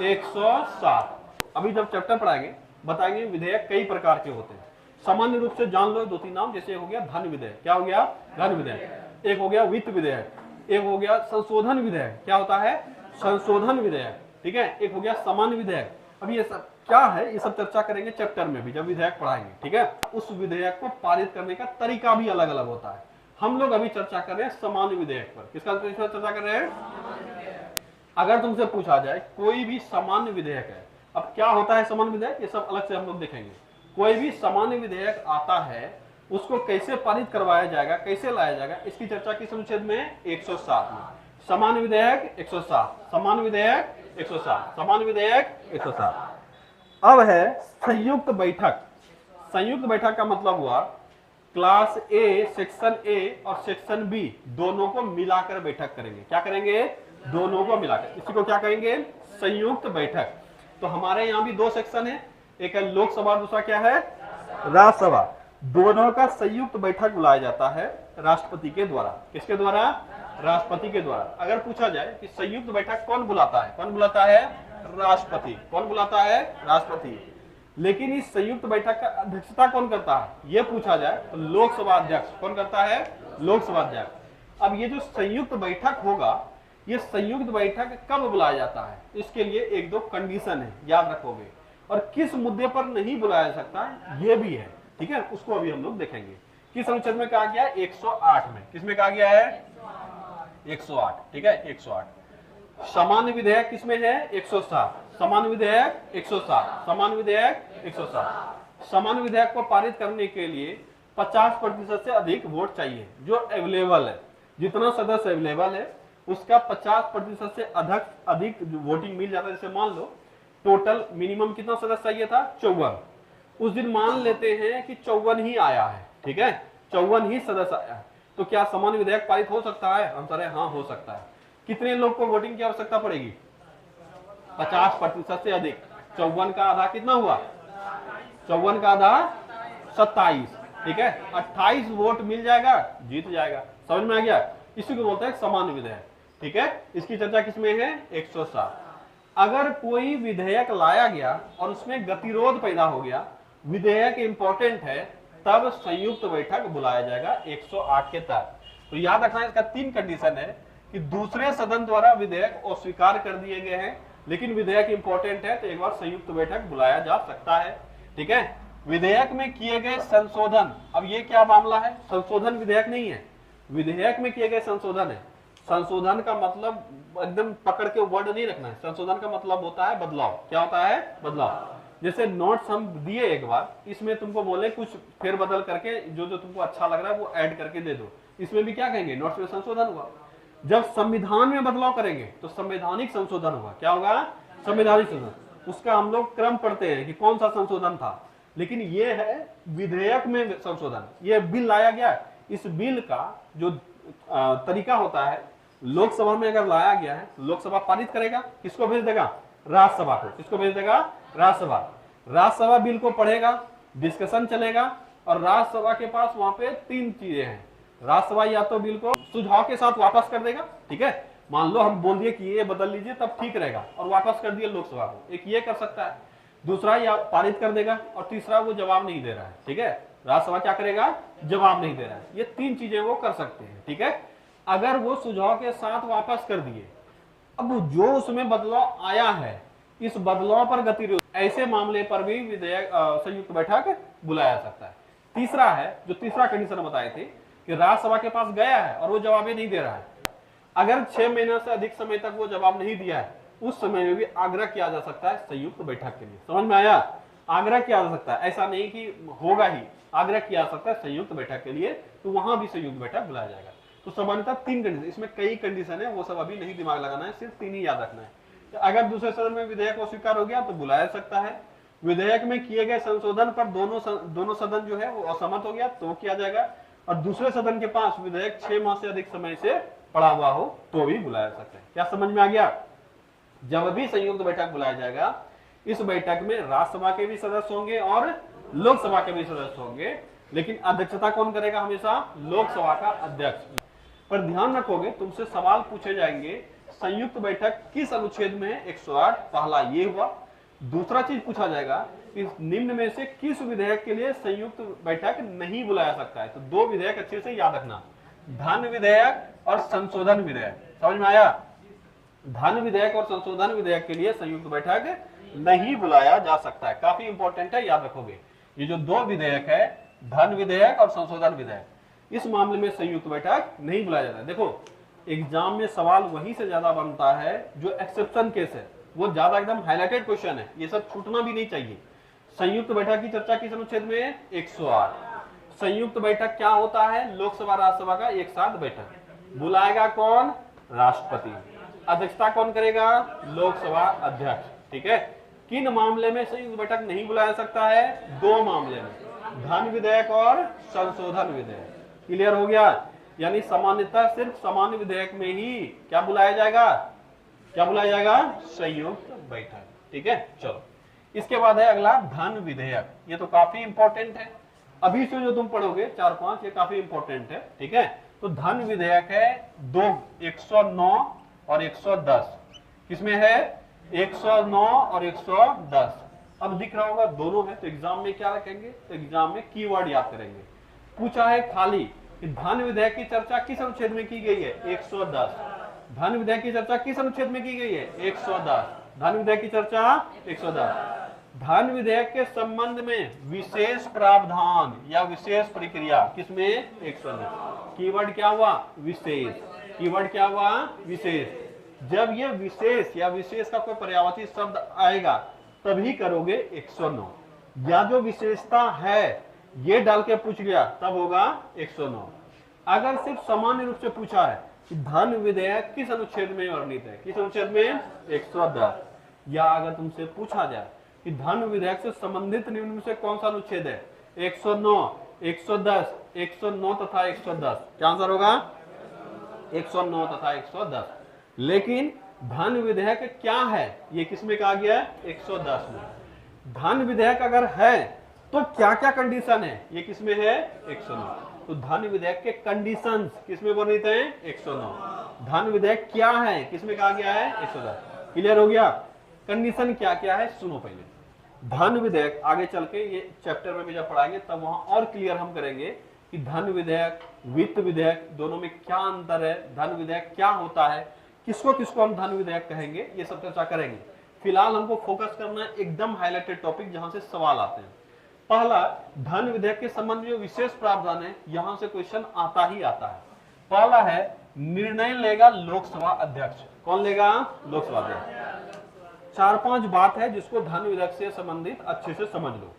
160। अभी जब चैप्टर पढ़ाएंगे बताएंगे विधेयक कई प्रकार के होते हैं। सामान्य रूप से जान लो दो तीन नाम, जैसे हो गया धन विधेयक। क्या हो गया? धन विधेयक। एक हो गया वित्त विधेयक, एक हो गया संशोधन विधेयक। क्या होता है? संशोधन विधेयक, ठीक है। एक हो गया सामान्य विधेयक। अब ये सब क्या है, ये सब चर्चा करेंगे चैप्टर में भी जब विधेयक पढ़ाएंगे, ठीक है। उस विधेयक को पारित करने का तरीका भी अलग अलग होता है। हम लोग अभी चर्चा कर रहे हैं सामान्य विधेयक पर। किसका चर्चा कर रहे हैं? अगर तुमसे पूछा जाए कोई भी सामान्य विधेयक है, अब क्या होता है सामान्य विधेयक, ये सब अलग से हम लोग देखेंगे। कोई भी सामान्य विधेयक आता है, उसको कैसे पारित करवाया जाएगा, कैसे लाया जाएगा, इसकी चर्चा किस अनुच्छेद में? 107 में। सामान्य विधेयक 107, सामान्य विधेयक 107, सामान्य विधेयक 107। अब है संयुक्त बैठक। संयुक्त बैठक का मतलब हुआ क्लास ए, सेक्शन ए और सेक्शन बी दोनों को मिलाकर बैठक करेंगे। क्या करेंगे? दोनों को मिलाकर। इसी को क्या कहेंगे? संयुक्त बैठक। तो हमारे यहाँ भी दो सेक्शन है, एक है लोकसभा, दूसरा क्या है? राज्यसभा। दोनों का संयुक्त बैठक बुलाया जाता है राष्ट्रपति के द्वारा। किसके द्वारा? राष्ट्रपति के द्वारा। अगर पूछा जाए कि संयुक्त बैठक कौन बुलाता है? कौन बुलाता है? राष्ट्रपति। कौन बुलाता है? राष्ट्रपति। लेकिन इस संयुक्त बैठक का अध्यक्षता कौन करता है, यह पूछा जाए तो लोकसभा अध्यक्ष। कौन करता है? लोकसभा अध्यक्ष। अब ये जो संयुक्त बैठक होगा, ये संयुक्त बैठक कब बुलाया जाता है, इसके लिए एक दो कंडीशन है, याद रखोगे। और किस मुद्दे पर नहीं बुलाया जा सकता है ये भी है, ठीक है। उसको अभी हम लोग देखेंगे। किस अनुच्छेद में कहा गया है? 108 में। किसमें कहा गया है? 108, ठीक है, 108। सामान्य विधेयक किसमें है? 107। सामान्य विधेयक 107, सामान्य विधेयक 107। सामान्य विधेयक को पारित करने के लिए 50% से अधिक वोट चाहिए जो अवेलेबल है। जितना सदस्य अवेलेबल है उसका 50% से अधिक वोटिंग मिल जाता है। जैसे मान लो टोटल मिनिमम कितना सदस्य चाहिए था? 54। उस दिन मान लेते हैं कि 54 ही आया है, ठीक है, 54 ही सदस्य आया है, तो क्या सामान्य विधेयक पारित हो सकता है? आंसर है हाँ, हो सकता है। कितने लोग को वोटिंग की आवश्यकता पड़ेगी? 50% से अधिक। 54 का आधा कितना हुआ? 54 का आधा 27, ठीक है। 28 वोट मिल जाएगा, जीत जाएगा। समझ में आ गया? इसी को बोलते हैं सामान्य विधेयक, ठीक है। इसकी चर्चा किसमें है? 107। अगर कोई विधेयक लाया गया और उसमें गतिरोध पैदा हो गया, विधेयक इंपॉर्टेंट है, तब संयुक्त बैठक बुलाया जाएगा 108 के तहत। तो याद रखना इसका 3 कंडीशन है कि दूसरे सदन द्वारा विधेयक अस्वीकार कर दिए गए हैं, लेकिन विधेयक इंपॉर्टेंट है तो एक बार संयुक्त बैठक बुलाया जा सकता है, ठीक है। विधेयक में किए गए संशोधन, अब ये क्या मामला है? संशोधन विधेयक नहीं है, विधेयक में किए गए संशोधन है। संशोधन का मतलब एकदम पकड़ के वर्ड नहीं रखना है। संशोधन का मतलब होता है बदलाव। क्या होता है? बदलाव। जैसे नोट्स हम दिए एक बार, इसमें तुमको बोले कुछ फेर बदल करके जो जो तुमको अच्छा लग रहा है वो ऐड करके दे दो, इसमें भी क्या कहेंगे? नोट्स में संशोधन हुआ। जब संविधान में बदलाव करेंगे तो संवैधानिक संशोधन होगा। क्या होगा? संवैधानिक संशोधन। उसका हम लोग क्रम पढ़ते हैं कि कौन सा संशोधन था, लेकिन ये है विधेयक में संशोधन। ये बिल लाया गया, इस बिल का जो तरीका होता है, लोकसभा में अगर लाया गया है, लोकसभा पारित करेगा, किसको भेज देगा? राज्यसभा को। किसको भेज देगा? राज्यसभा। राज्यसभा बिल को पढ़ेगा, डिस्कशन चलेगा, और राज्यसभा के पास वहां पे 3 चीजें हैं। राज्यसभा या तो बिल को सुझाव के साथ वापस कर देगा, ठीक है, मान लो हम बोल दिए कि ये बदल लीजिए तब ठीक रहेगा, और वापस कर दिया लोकसभा को, एक ये कर सकता है। दूसरा या पारित कर देगा, और तीसरा वो जवाब नहीं दे रहा है, ठीक है। राज्यसभा क्या करेगा? जवाब नहीं दे रहा है। ये 3 चीजें वो कर सकते हैं, ठीक है। अगर वो सुझाव के साथ वापस कर दिए, अब जो उसमें बदलाव आया है, इस बदलाव पर गतिरोध, ऐसे मामले पर भी विधेयक संयुक्त बैठक बुलाया जा सकता है। तीसरा है, जो तीसरा कंडीशन बताए थे कि राज्यसभा के पास गया है और वो जवाब नहीं दे रहा है, अगर 6 महीने से अधिक समय तक वो जवाब नहीं दिया है, उस समय में भी आग्रह किया जा सकता है संयुक्त बैठक के लिए। समझ में आया? आग्रह किया जा सकता है, ऐसा नहीं कि होगा ही, आग्रह किया जा सकता है संयुक्त बैठक के लिए, तो वहां भी संयुक्त बैठक बुलाया जाएगा। तो सामान्यतः 3 कंडीशन, इसमें कई कंडीशन है, वो सब अभी नहीं दिमाग लगाना है, सिर्फ 3 ही याद रखना है। तो अगर दूसरे सदन में विधेयक अस्वीकार हो गया तो बुलाया सकता है। विधेयक में किए गए संशोधन पर दोनों सदन जो है वो असहमत हो गया तो किया जाएगा। और दूसरे सदन के पास विधेयक 6 माह से अधिक समय से पड़ा हुआ हो तो भी बुलाया सकते हैं। क्या समझ में आ गया? जब भी संयुक्त बैठक बुलाया जाएगा, इस बैठक में राज्यसभा के भी सदस्य होंगे और लोकसभा के भी सदस्य होंगे, लेकिन अध्यक्षता कौन करेगा? हमेशा लोकसभा का अध्यक्ष। पर ध्यान रखोगे, तुमसे सवाल पूछे जाएंगे संयुक्त बैठक किस अनुच्छेद में है? 108। पहला ये हुआ। दूसरा चीज पूछा जाएगा कि निम्न में से किस विधेयक के लिए संयुक्त बैठक नहीं बुलाया सकता है? तो 2 विधेयक अच्छे से याद रखना, धन विधेयक और संशोधन विधेयक। समझ में आया? धन विधेयक और संशोधन विधेयक के लिए संयुक्त बैठक नहीं बुलाया जा सकता है। काफी इंपॉर्टेंट है, याद रखोगे। ये जो 2 विधेयक है, धन विधेयक और संशोधन विधेयक, इस मामले में संयुक्त बैठक नहीं बुलाया जाता है। देखो, एग्जाम में सवाल वहीं से ज्यादा बनता है जो एक्सेप्शन केस है, वो ज्यादा एकदम हाईलाइटेड क्वेश्चन है, ये सब छूटना भी नहीं चाहिए। संयुक्त बैठक की चर्चा किस अनुच्छेद में? 108। संयुक्त बैठक क्या होता है? लोकसभा राज्यसभा का एक साथ बैठक। बुलाएगा कौन? राष्ट्रपति। अध्यक्षता कौन करेगा? लोकसभा अध्यक्ष। ठीक है। किन मामले में संयुक्त बैठक नहीं बुलाया सकता है? 2 मामले में, धन विधेयक और संशोधन विधेयक। क्लियर हो गया? यानी सामान्यतः सिर्फ सामान्य विधेयक में ही क्या बुलाया जाएगा? क्या बुलाया जाएगा? संयुक्त बैठक। ठीक है, चलो। इसके बाद है अगला धन विधेयक। ये तो काफी इंपॉर्टेंट है, अभी से जो तुम पढ़ोगे 4-5, ये काफी इंपॉर्टेंट है। ठीक है, तो धन विधेयक है 109 और 110। किसमें है? 109 और 110। अब दिख रहा होगा दोनों है, तो एग्जाम में क्या रखेंगे? तो एग्जाम में कीवर्ड याद करेंगे। पूछा है खाली कि धन विधेयक की चर्चा किस अनुच्छेद में की गई है? 110। धन विधेयक की चर्चा किस अनुच्छेद में की गई है? 110। धन विधेयक की चर्चा 110। धन विधेयक के संबंध में विशेष प्रावधान या विशेष प्रक्रिया किसमें? 109। कीवर्ड क्या हुआ? विशेष। कीवर्ड क्या हुआ? विशेष। जब ये विशेष या विशेष का कोई पर्यायवाची शब्द आएगा तभी करोगे 109, या जो विशेषता है ये डाल के पूछ गया तब होगा 109। अगर सिर्फ सामान्य रूप से पूछा है कि धन विधेयक किस अनुच्छेद में वर्णित है? किस अनुच्छेद में? 110। या अगर तुमसे पूछा जाए कि धन विधेयक से संबंधित निम्न में से कौन सा अनुच्छेद है? 109, 110, 109 तथा 110। क्या आंसर होगा? 109 तथा 110। लेकिन धन विधेयक क्या है? ये किसमें कहा गया है? 110 में। धन विधेयक अगर है तो क्या क्या कंडीशन है? ये किसमें है? 109। तो धन विधेयक के कंडीशंस किसमें वर्णित है? 109। धन विधेयक क्या है? किसमें कहा गया है? 110। क्लियर हो गया? कंडीशन क्या क्या है सुनो पहले। धन विधेयक आगे चल के ये चैप्टर में भी जब पढ़ाएंगे तब वहां और क्लियर हम करेंगे कि धन विधेयक, वित्त विधेयक दोनों में क्या अंतर है, धन विधेयक क्या होता है, किसको किसको हम धन विधेयक कहेंगे, ये सब चर्चा करेंगे। फिलहाल हमको फोकस करना है एकदम हाईलाइटेड टॉपिक जहां से सवाल आते हैं। पहला, धन विधेयक के संबंध में जो विशेष प्रावधान है, यहां से क्वेश्चन आता ही आता है। पहला है निर्णय लेगा लोकसभा अध्यक्ष। कौन लेगा? लोकसभा अध्यक्ष। 4-5 बात है जिसको धन विधेयक से संबंधित अच्छे से समझ लो।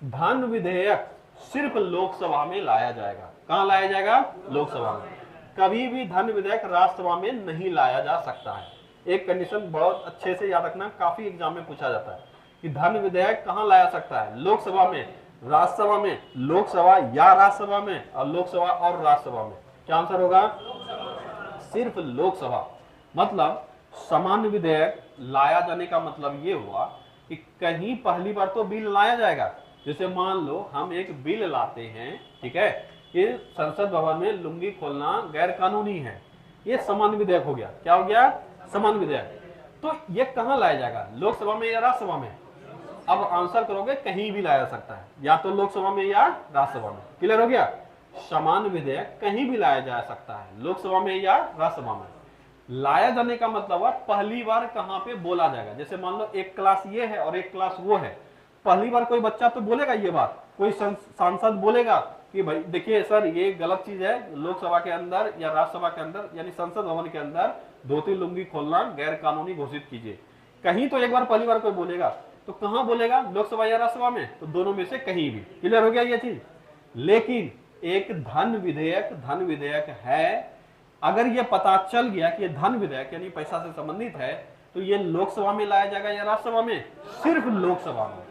धन विधेयक सिर्फ लोकसभा में लाया जाएगा। कहां लाया जाएगा? लोकसभा में। कभी भी धन विधेयक राज्यसभा में नहीं लाया जा सकता है। एक कंडीशन बहुत अच्छे से याद रखना, काफी एग्जाम में पूछा जाता है कि धन विधेयक कहां लाया सकता है? लोकसभा में, राज्यसभा में, लोकसभा या राज्यसभा में, और लोकसभा और राज्यसभा में। क्या आंसर होगा? सिर्फ लोकसभा। मतलब सामान्य विधेयक लाया जाने का मतलब ये हुआ कि कहीं पहली बार तो बिल लाया जाएगा। जैसे मान लो हम एक बिल लाते हैं, ठीक है, कि संसद भवन में लुंगी खोलना गैर कानूनी है, ये सामान्य विधेयक हो गया। क्या हो गया? सामान्य विधेयक। तो ये कहां लाया जाएगा? लोकसभा में या राज्यसभा में? अब आंसर करोगे कहीं भी लाया जा सकता है, या तो लोकसभा में या राज्यसभा में। क्लियर हो गया? सामान्य विधेयक कहीं भी लाया जा सकता है, लोकसभा में या राज्यसभा में। लाया जाने का मतलब है पहली बार कहां पे बोला जाएगा। जैसे मान लो एक क्लास ये है और एक क्लास वो है, पहली बार कोई बच्चा तो बोलेगा ये बात, कोई सांसद बोलेगा कि भाई देखिए सर ये गलत चीज है, लोकसभा के अंदर या राज्यसभा के अंदर यानी संसद भवन के अंदर धोती लुंगी खोलना गैर कानूनी घोषित कीजिए। कहीं तो एक बार पहली बार कोई बोलेगा, तो कहां बोलेगा, लोकसभा या राज्यसभा में, तो दोनों में से कहीं भी। क्लियर हो गया ये चीज। लेकिन एक धन विधेयक है, अगर ये पता चल गया कि ये धन विधेयक यानी पैसा से संबंधित है, तो ये लोकसभा में लाया जाएगा या राज्यसभा में, सिर्फ लोकसभा में।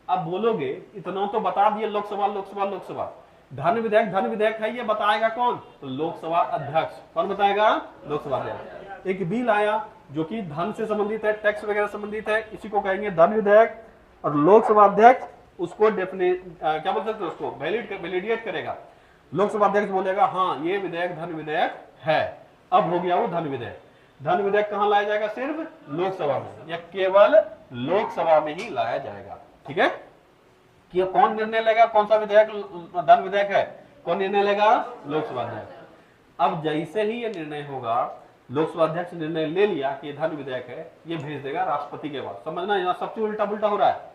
अब बोलोगे इतना तो बता दिए, लोकसभा लोकसभा लोकसभा, धन विधेयक है, ये बताएगा कौन, तो लोकसभा अध्यक्ष। कौन बताएगा, लोकसभा अध्यक्ष। एक बिल आया जो कि धन से संबंधित है, टैक्स वगैरह संबंधित है, इसी को कहेंगे धन विधेयक, और लोकसभा अध्यक्ष उसको क्या बोल सकते हैं, उसको वैलिडेट करेगा। लोकसभा अध्यक्ष बोलेगा हाँ ये विधेयक धन विधेयक है, अब हो गया वो धन विधेयक। धन विधेयक कहां लाया जाएगा, सिर्फ लोकसभा में, या केवल लोकसभा में ही लाया जाएगा। ठीक है, कि कौन निर्णय लेगा कौन सा विधेयक धन विधेयक है, कौन निर्णय लेगा, लोकसभा अध्यक्ष। अब जैसे ही ये निर्णय होगा, लोकसभा अध्यक्ष ने निर्णय ले लिया कि धन विधेयक है, ये भेज देगा राष्ट्रपति के पास। समझना यहाँ सब चीज उल्टा पुल्टा हो रहा है।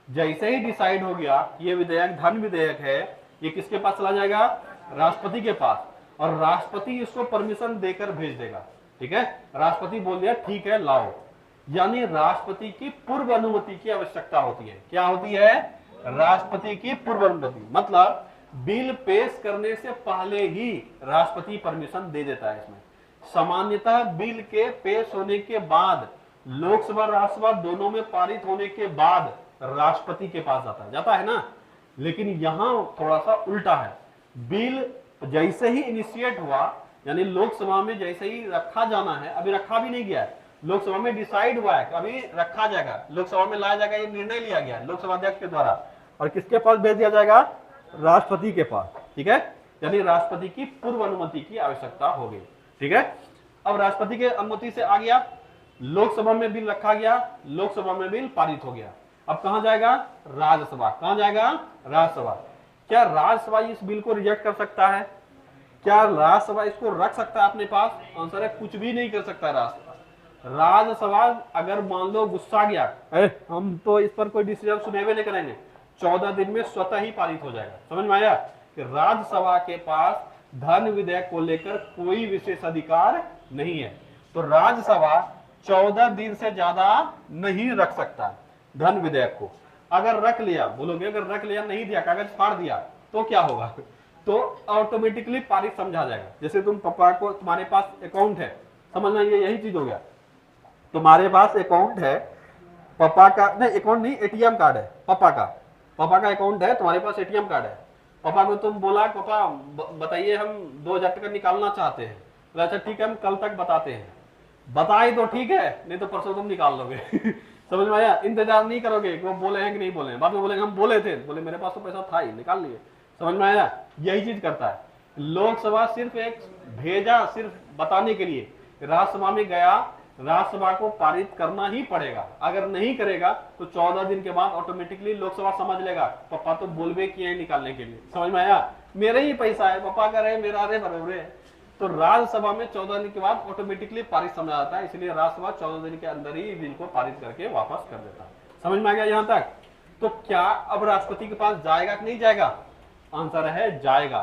जैसे ही डिसाइड हो गया ये विधेयक धन विधेयक है, ये किसके पास चला जाएगा, राष्ट्रपति के पास, और राष्ट्रपति इसको परमिशन देकर भेज देगा। ठीक है, राष्ट्रपति बोल दिया ठीक है लाओ, यानी राष्ट्रपति की पूर्व अनुमति की आवश्यकता होती है। क्या होती है, राष्ट्रपति की पूर्व अनुमति, मतलब बिल पेश करने से पहले ही राष्ट्रपति परमिशन दे देता है। इसमें सामान्यतः बिल के पेश होने के बाद, लोकसभा राज्यसभा दोनों में पारित होने के बाद राष्ट्रपति के पास जाता है ना। लेकिन यहां थोड़ा सा उल्टा है, बिल जैसे ही इनिशिएट हुआ, यानी लोकसभा में जैसे ही रखा जाना है, अभी रखा भी नहीं गया है, लोकसभा में डिसाइड हुआ है कि अभी रखा जाएगा, लोकसभा में लाया जाएगा, ये निर्णय लिया गया लोकसभा अध्यक्ष के द्वारा, और किसके पास भेज दिया जाएगा, राष्ट्रपति के पास। ठीक है, यानी राष्ट्रपति की पूर्व अनुमति की आवश्यकता होगी। ठीक है, अब राष्ट्रपति के अनुमति से आ गया, लोकसभा में बिल रखा गया, लोकसभा में बिल पारित हो गया, अब कहां जाएगा, राज्यसभा। कहां जाएगा, राज्यसभा। क्या राज्यसभा इस बिल को रिजेक्ट कर सकता है, क्या राज्यसभा इसको रख सकता है अपने पास, आंसर है कुछ भी नहीं कर सकता राज्यसभा। राज्यसभा अगर मान लो गुस्सा गया, हम तो इस पर कोई डिसीजन सुनेवे नहीं करेंगे, 14 दिन में स्वतः ही पारित हो जाएगा। समझ में आया कि राज्यसभा के पास धन विधेयक को लेकर कोई विशेष अधिकार नहीं है, तो राज्यसभा 14 दिन से ज्यादा नहीं रख सकता धन विधेयक को। अगर रख लिया, बोलोगे अगर रख लिया, नहीं दिया, कागज फाड़ दिया, तो क्या होगा, तो ऑटोमेटिकली पारित समझा जाएगा। जैसे तुम पापा को, तुम्हारे पास अकाउंट है, समझना ये यही चीज हो गया, तुम्हारे पास अकाउंट है पापा का, नहीं अकाउंट नहीं, एटीएम कार्ड है पापा का अकाउंट है, तुम्हारे पास एटीएम कार्ड है। पापा को तुम बोला पापा बताइए हम 2000 टका निकालना चाहते हैं, तो अच्छा ठीक है हम कल तक बताते हैं, बताए तो ठीक है, नहीं तो परसों तुम निकाल लोगे। समझ में आया, इंतजार नहीं करोगे वो बोले हैं कि नहीं बोले हैं, बाद में बोलेंगे हम बोले थे, बोले मेरे पास तो पैसा था ही, निकाल लिए। समझ में आया, यही चीज करता है लोकसभा, सिर्फ एक भेजा सिर्फ बताने के लिए, राज्यसभा में गया, राज्यसभा को पारित करना ही पड़ेगा, अगर नहीं करेगा तो 14 दिन के बाद ऑटोमेटिकली लोकसभा समझ लेगा पापा तो बोलबे किए निकालने के लिए। समझ में आया, मेरे ही पैसा है, पापा का रहे मेरा रहे बराबर, तो राज्यसभा में 14 दिन के बाद ऑटोमेटिकली पारित समझ आता है, इसलिए राज्यसभा 14 दिन के अंदर ही बिल को पारित करके वापस कर देता है। समझ में आ गया यहां तक। तो क्या अब राष्ट्रपति के पास जाएगा कि नहीं जाएगा, आंसर है जाएगा,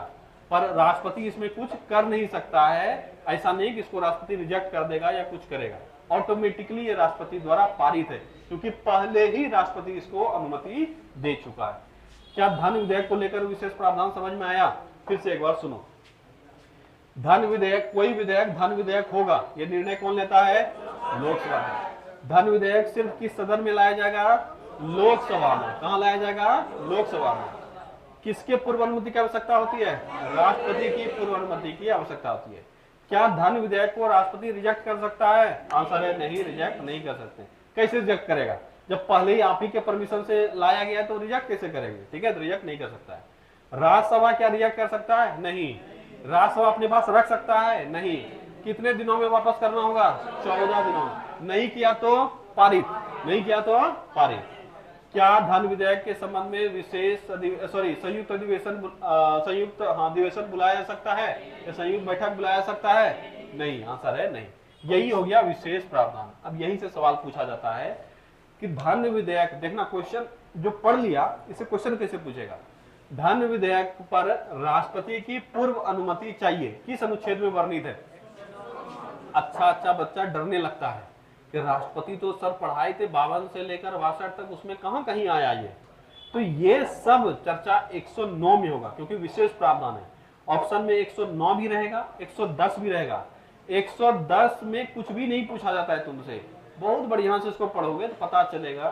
पर राष्ट्रपति इसमें कुछ कर नहीं सकता है। ऐसा नहीं कि इसको राष्ट्रपति रिजेक्ट कर देगा या कुछ करेगा, ऑटोमेटिकली ये राष्ट्रपति द्वारा पारित है, क्योंकि पहले ही राष्ट्रपति इसको अनुमति दे चुका है। क्या धन विधेयक को लेकर विशेष प्रावधान समझ में आया, फिर से एक बार सुनो। धन विधेयक, कोई विधेयक धन विधेयक होगा, ये निर्णय कौन लेता है, लोकसभा में। धन विधेयक सिर्फ किस सदन में लाया जाएगा, लोकसभा में। कहां लाया जाएगा, लोकसभा में। किसके पूर्व अनुमति की आवश्यकता होती है, राष्ट्रपति की पूर्व अनुमति की आवश्यकता होती है। क्या धन विधेयक को राष्ट्रपति रिजेक्ट कर सकता है, आंसर है नहीं, रिजेक्ट नहीं कर सकते। कैसे रिजेक्ट करेगा, जब पहले ही आप ही के परमिशन से लाया गया तो रिजेक्ट कैसे करेंगे, ठीक है, तो रिजेक्ट नहीं कर सकता है। राज्यसभा क्या रिजेक्ट कर सकता है, नहीं। राज्यसभा अपने पास रख सकता है, नहीं। कितने दिनों में वापस करना होगा, 14 दिनों में। नहीं किया तो पारित, नहीं किया तो पारित। क्या धन विधेयक के संबंध में विशेष संयुक्त अधिवेशन बुलाया जा सकता है, या संयुक्त बैठक बुलाया जा सकता है, नहीं, आंसर है नहीं। यही हो गया विशेष प्रावधान। अब यही से सवाल पूछा जाता है कि धन विधेयक, देखना क्वेश्चन जो पढ़ लिया इसे क्वेश्चन कैसे पूछेगा। धन विधेयक पर राष्ट्रपति की पूर्व अनुमति चाहिए, किस अनुच्छेद में वर्णित है, अच्छा अच्छा बच्चा डरने लगता है कि राष्ट्रपति तो सर पढ़ाए थे 52 से लेकर 62 तक, उसमें कहां कहीं आया ये। तो ये सब चर्चा 109 में होगा, क्योंकि विशेष प्रावधान है। ऑप्शन में 109 भी रहेगा, 110 भी रहेगा। 110 में कुछ भी नहीं पूछा जाता है तुमसे, बहुत बढ़िया से इसको पढ़ोगे तो पता चलेगा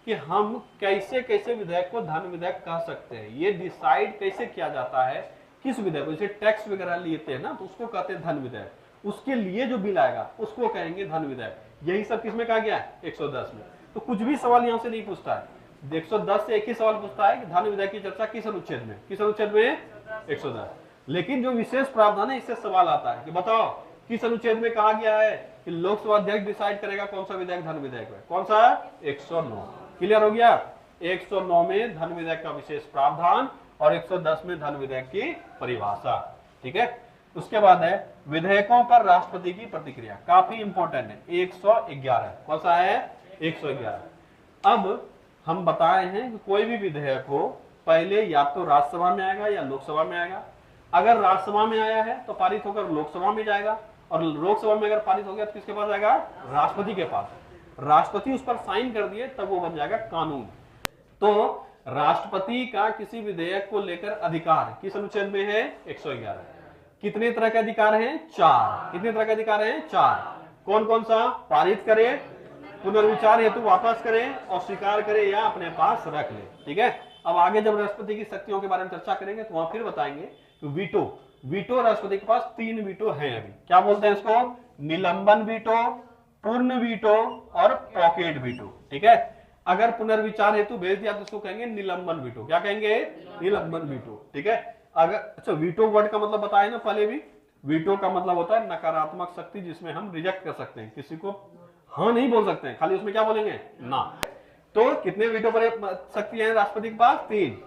कि हम कैसे कैसे विधेयक को धन विधेयक कह सकते हैं। ये डिसाइड कैसे किया जाता है किस विधेयक को, जैसे टैक्स वगैरह लेते हैं ना, तो उसको कहते हैं धन विधेयक। उसके लिए जो बिल आएगा उसको कहेंगे धन विधेयक। यही सब किसमें कहा गया है? 110 में। तो कुछ भी सवाल यहाँ से नहीं पूछता है। 110 से एक ही सवाल पूछता है कि धन विधेयक की चर्चा किस अनुच्छेद में, किस अनुच्छेद में? 110। लेकिन जो विशेष प्रावधान है इससे सवाल आता है कि बताओ किस अनुच्छेद में कहा गया है कि लोकसभा अध्यक्ष डिसाइड करेगा कौन सा विधेयक धन विधेयक है। कौन सा? 109। क्लियर हो गया? 109 में धन विधेयक का विशेष प्रावधान और 110 में धन विधेयक की परिभाषा। ठीक है। उसके बाद है विधेयकों पर राष्ट्रपति की प्रतिक्रिया, काफी इंपॉर्टेंट है। 111 कौन सा है? 111। अब हम बताए हैं कि कोई भी विधेयक हो पहले या तो राज्यसभा में आएगा या लोकसभा में आएगा। अगर राज्यसभा में आया है तो पारित होकर लोकसभा में जाएगा, और लोकसभा में अगर पारित हो गया तो किसके पास जाएगा? राष्ट्रपति के पास। राष्ट्रपति उस पर साइन कर दिए तब वो बन जाएगा कानून। तो राष्ट्रपति का किसी विधेयक को लेकर अधिकार किस अनुच्छेद में है? 111। कितने तरह के अधिकार हैं? 4। कितने तरह के अधिकार हैं? 4। कौन कौन सा? पारित करे, पुनर्विचार हेतु वापस करें, और स्वीकार करे या अपने पास रख ले। ठीक है। अब आगे जब राष्ट्रपति की शक्तियों के बारे में चर्चा करेंगे तो वहां फिर बताएंगे कि वीटो, वीटो राष्ट्रपति के पास 3 वीटो हैं अभी। क्या बोलते हैं इसको? निलंबन वीटो, पूर्ण वीटो और पॉकेट वीटो। ठीक है। अगर पुनर्विचार हेतु भेज दिया तो उसको कहेंगे निलंबन वीटो। क्या कहेंगे? निलंबन वीटो। ठीक है। अगर अच्छा, वीटो वर्ड का मतलब बताया ना पहले भी। वीटो का मतलब होता है नकारात्मक शक्ति, जिसमें हम रिजेक्ट कर सकते हैं, किसी को हाँ नहीं बोल सकते हैं, खाली उसमें क्या बोलेंगे? ना। तो कितने वीटो पर शक्ति है राष्ट्रपति के पास? 3।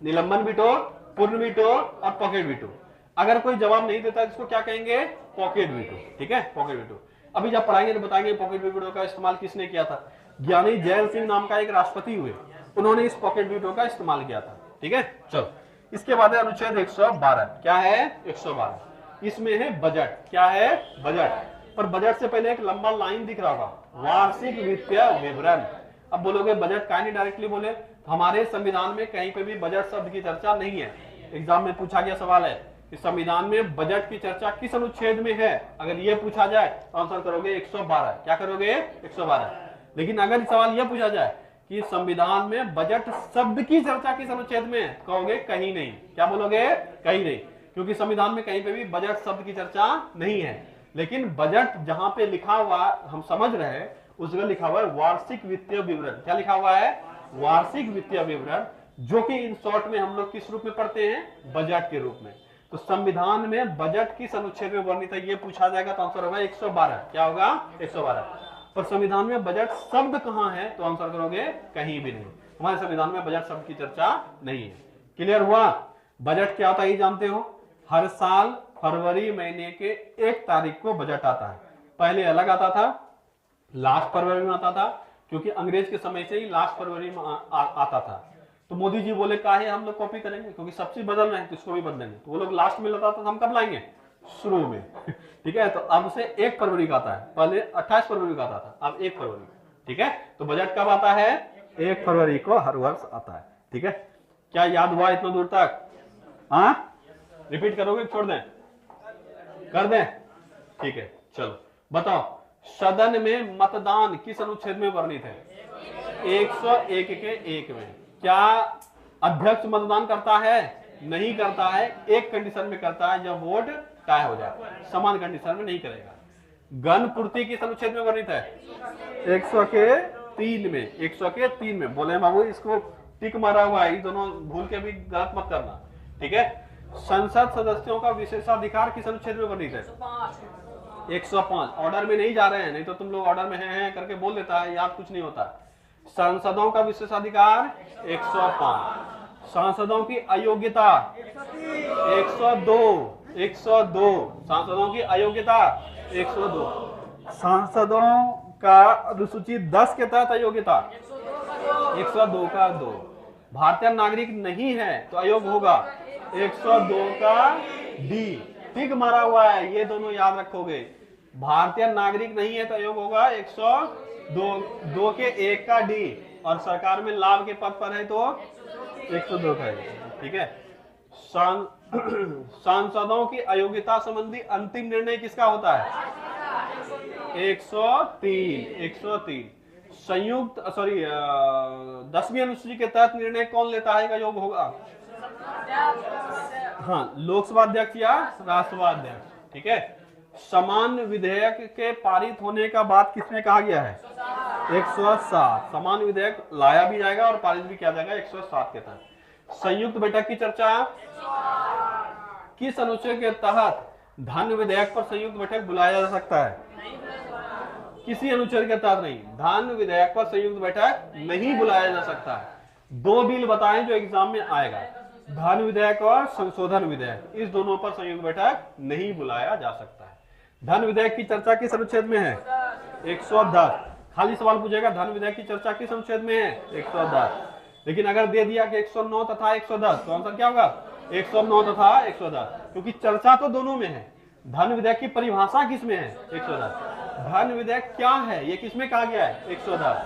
निलंबन वीटो, पूर्ण वीटो और पॉकेट वीटो। अगर कोई जवाब नहीं देता इसको क्या कहेंगे? Pocket veto. ठीक है, पॉकेट वीटो। अभी जब पढ़ाएंगे तो बताएंगे पॉकेट वीटो का इस्तेमाल किसने किया था। ज्ञानी जैल सिंह नाम का एक राष्ट्रपति हुए, उन्होंने इस पॉकेट वीटो का इस्तेमाल किया था। ठीक है। चलो, इसके बाद है अनुच्छेद 112। क्या है? 112। इसमें है बजट। क्या है? बजट। पर बजट से पहले एक लंबा लाइन दिख रहा होगा, वार्षिक वित्तीय विवरण। अब बोलोगे बजट काहे नहीं डायरेक्टली बोले? हमारे संविधान में कहीं पे भी बजट शब्द की चर्चा नहीं है। एग्जाम में पूछा गया सवाल है कि संविधान में बजट की चर्चा किस अनुच्छेद में है। अगर ये पूछा जाए तो आंसर करोगे 112। क्या करोगे? 112। लेकिन अगर सवाल यह पूछा जाए कि संविधान में बजट शब्द की चर्चा किस अनुच्छेद में है, कहोगे कहीं नहीं। क्या बोलोगे? कहीं नहीं, क्योंकि संविधान में कहीं पे भी बजट शब्द की चर्चा नहीं है। लेकिन बजट जहां पे लिखा हुआ हम समझ रहे हैं उस जगह लिखा हुआ है वार्षिक वित्तीय विवरण। क्या लिखा हुआ है? वार्षिक वित्तीय विवरण, जो कि इन शॉर्ट में हम लोग किस रूप में पढ़ते हैं? बजट के रूप में। तो संविधान में बजट किस अनुच्छेद में वर्णित है ये पूछा जाएगा तो आंसर होगा 112। क्या होगा? 112। पर संविधान में बजट शब्द कहां है तो आंसर करोगे कहीं भी नहीं। हमारे संविधान में बजट शब्द की चर्चा नहीं है। क्लियर हुआ? बजट क्या होता है ये जानते हो? हर साल फरवरी महीने के 1 तारीख को बजट आता है। पहले अलग आता था, लास्ट फरवरी में आता था, क्योंकि अंग्रेज के समय से ही लास्ट फरवरी में आता था। तो मोदी जी बोले काहे हम लोग कॉपी करेंगे, क्योंकि सबसे बदल रहे हैं तो इसको भी बदलेंगे। तो वो लोग लास्ट में लाता था, हम कब लाएंगे? शुरू में। ठीक है। तो अब से 1 फरवरी का आता है, पहले 28 फरवरी का आता था, अब 1 फरवरी। ठीक है। तो बजट कब आता है? 1 फरवरी को हर वर्ष आता है। ठीक है। क्या याद हुआ इतना दूर तक? हाँ, रिपीट करोगे छोड़ दें? कर दें? ठीक है। चलो बताओ, सदन में मतदान किस अनुच्छेद में वर्णित है? 101 के 1 में। क्या अध्यक्ष मतदान करता है? नहीं करता है। एक कंडीशन में करता है, जब वोट तय हो जाए, समान कंडीशन में नहीं करेगा। गण पूर्ति किस अनुच्छेद में वर्णित है? 100 के 3 में। 100 के 3 में। बोले बाबू इसको टिक मारा हुआ है, दोनों भूल के भी गलत मत करना। ठीक है। संसद सदस्यों का विशेषाधिकार किस अनुच्छेद में वर्णित है? 105। ऑर्डर में नहीं जा रहे हैं, नहीं तो तुम लोग ऑर्डर में हैं करके बोल देता है, याद कुछ नहीं होता। सांसदों का विशेषाधिकार 105। सांसदों की अयोग्यता 102। 102 सांसदों की अयोग्यता 102। सांसदों का अनुसूची 10 के तहत अयोग्यता 102 का 2। भारतीय नागरिक नहीं है तो अयोग्य होगा 102 का डी। टिक मारा हुआ है, ये दोनों याद रखोगे। भारतीय नागरिक नहीं है तो योग होगा 102, 2 के 1 का डी, और सरकार में लाभ के पद पर है तो 102 का है। ठीक है। सांसदों की अयोग्यता संबंधी अंतिम निर्णय किसका होता है? 103। संयुक्त 10वीं अनुसूची के तहत निर्णय कौन लेता है का योग होगा? हाँ, लोकसभा अध्यक्ष या राष्ट्रसभा अध्यक्ष। ठीक है। समान विधेयक के पारित होने का बात किसमें कहा गया है? 107। समान विधेयक लाया भी जाएगा और पारित भी किया जाएगा 107 के तहत। संयुक्त बैठक की चर्चा किस अनुच्छेद के तहत धन विधेयक पर संयुक्त बैठक बुलाया जा सकता है? किसी अनुच्छेद के तहत नहीं, धन विधेयक पर संयुक्त बैठक नहीं बुलाया जा सकता है। 2 बिल बताएं जो एग्जाम में आएगा, धन विधेयक और संशोधन विधेयक, इस दोनों पर संयुक्त बैठक नहीं बुलाया जा सकता है। धन विधेयक की चर्चा किस अनुच्छेद में है? 110। खाली सवाल पूछेगा धन विधेयक की चर्चा किस अनुच्छेद में है? 110। लेकिन अगर दे दिया कि 109 तथा 110 तो आंसर क्या होगा? 109 तथा 110, क्योंकि चर्चा तो दोनों में है। धन विधेयक की परिभाषा किसमें है? 110। धन विधेयक क्या है ये किसमें कहा गया है? 110।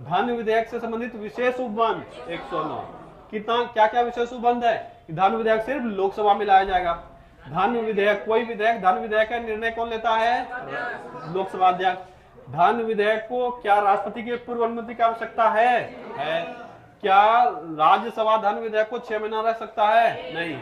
धन विधेयक से संबंधित विशेष उपबंध 109। कितना क्या क्या विशेष उपबंध है? धन विधेयक सिर्फ लोकसभा में लाया जाएगा। धन विधेयक, कोई विधेयक धन विधेयक का निर्णय कौन लेता है? लोकसभा अध्यक्ष। धन विधेयक को क्या राष्ट्रपति की पूर्व अनुमति की आवश्यकता है? क्या राज्यसभा धन विधेयक को 6 महीना रह सकता है? नहीं,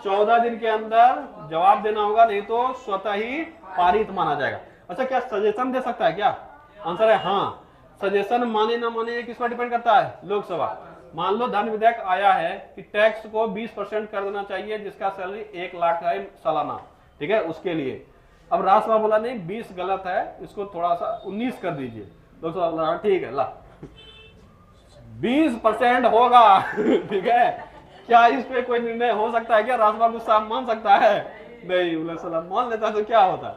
14 दिन के अंदर जवाब देना होगा, नहीं तो स्वतः ही पारित माना जाएगा। अच्छा, क्या सजेशन दे सकता है क्या? आंसर है हाँ। सजेशन माने ना माने ये किस पर डिपेंड करता है? लोकसभा। मान लो धन विधेयक आया है कि टैक्स को 20% कर देना चाहिए जिसका सैलरी 1 लाख है सालाना, ठीक है, उसके लिए। अब राज्यसभा बोला नहीं 20 गलत है, इसको थोड़ा सा 19 कर दीजिए। लोकसभा बोला ठीक है, ला 20% होगा। ठीक है। क्या इस पे कोई निर्णय हो सकता है क्या? राज्यसभा गुस्सा मान सकता है? नहीं, मान लेता तो क्या होता?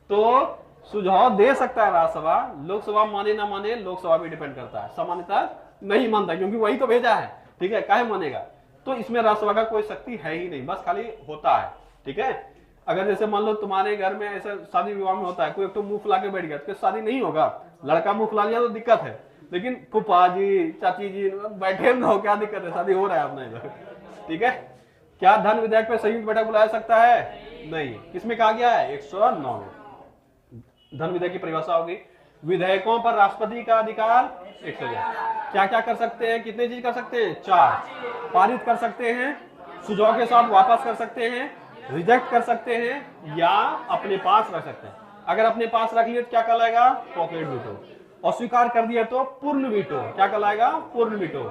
तो सुझाव दे सकता है राज्यसभा, लोकसभा माने ना माने लोकसभा पे डिपेंड करता है। सामान्यतः नहीं मानता क्योंकि वही तो भेजा है। ठीक है, काहे मानेगा? तो इसमें राज्यसभा का कोई शक्ति है ही नहीं, बस खाली होता है। ठीक है। अगर जैसे मान लो तुम्हारे घर में ऐसे शादी विवाह में होता है, कोई एक तो मुंह फुला के बैठ गया तो शादी नहीं होगा। लड़का मुंह फुला लिया तो दिक्कत है, लेकिन फूफा जी चाची जी बैठे न हो, क्या दिक्कत है? शादी हो रहा है अपने इधर। ठीक है। क्या धन विधेयक पे संयुक्त बैठक बुलाया सकता है? नहीं। किसमें कहा गया है? 109 में। धन विधेयक की परिभाषा होगी, विधेयकों पर राष्ट्रपति का अधिकार 111। क्या क्या कर सकते हैं? कितने चीज कर सकते हैं? 4। पारित कर सकते हैं, सुझाव के साथ वापस कर सकते हैं, रिजेक्ट कर सकते हैं, या अपने पास रख सकते हैं। अगर अपने पास रख लिए तो क्या कहलाएगा? Pocket veto. अस्वीकार कर दिया तो पूर्ण वीटो। क्या कहलाएगा? पूर्ण वीटो।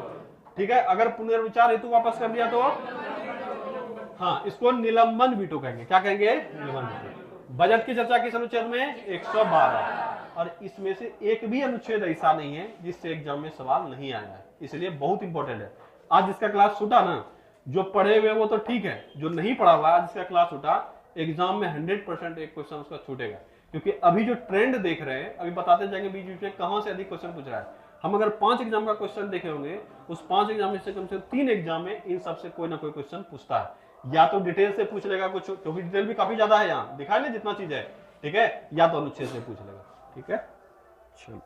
ठीक है। अगर पुनर्विचार हेतु वापस कर दिया तो हाँ, इसको निलंबन वीटो कहेंगे। क्या कहेंगे? निलंबन वीटो। बजट की चर्चा किस अनुच्छेद में? 112। और इसमें से एक भी अनुच्छेद ऐसा नहीं है जिससे एग्जाम में सवाल नहीं आया है, इसलिए बहुत इंपॉर्टेंट है। आज जिसका क्लास छूटा ना, जो पढ़े हुए वो तो ठीक है, जो नहीं पढ़ा हुआ आज जिसका क्लास छूटा, एग्जाम में 100% एक क्वेश्चन उसका छूटेगा। क्योंकि अभी जो ट्रेंड देख रहे हैं, अभी बताते जाएंगे बीच बीच में कहां से अधिक क्वेश्चन पूछ रहा है। हम अगर 5 एग्जाम का क्वेश्चन देखे होंगे, उस 5 एग्जाम में से कम से कम 3 एग्जाम में इन सबसे कोई ना कोई क्वेश्चन पूछता है। या तो डिटेल से पूछ लेगा कुछ, क्योंकि डिटेल भी काफी ज्यादा है, यहाँ दिखाई ना जितना चीज है। ठीक है। या तो अनुच्छेद से पूछ लेगा। ठीक है, चलो।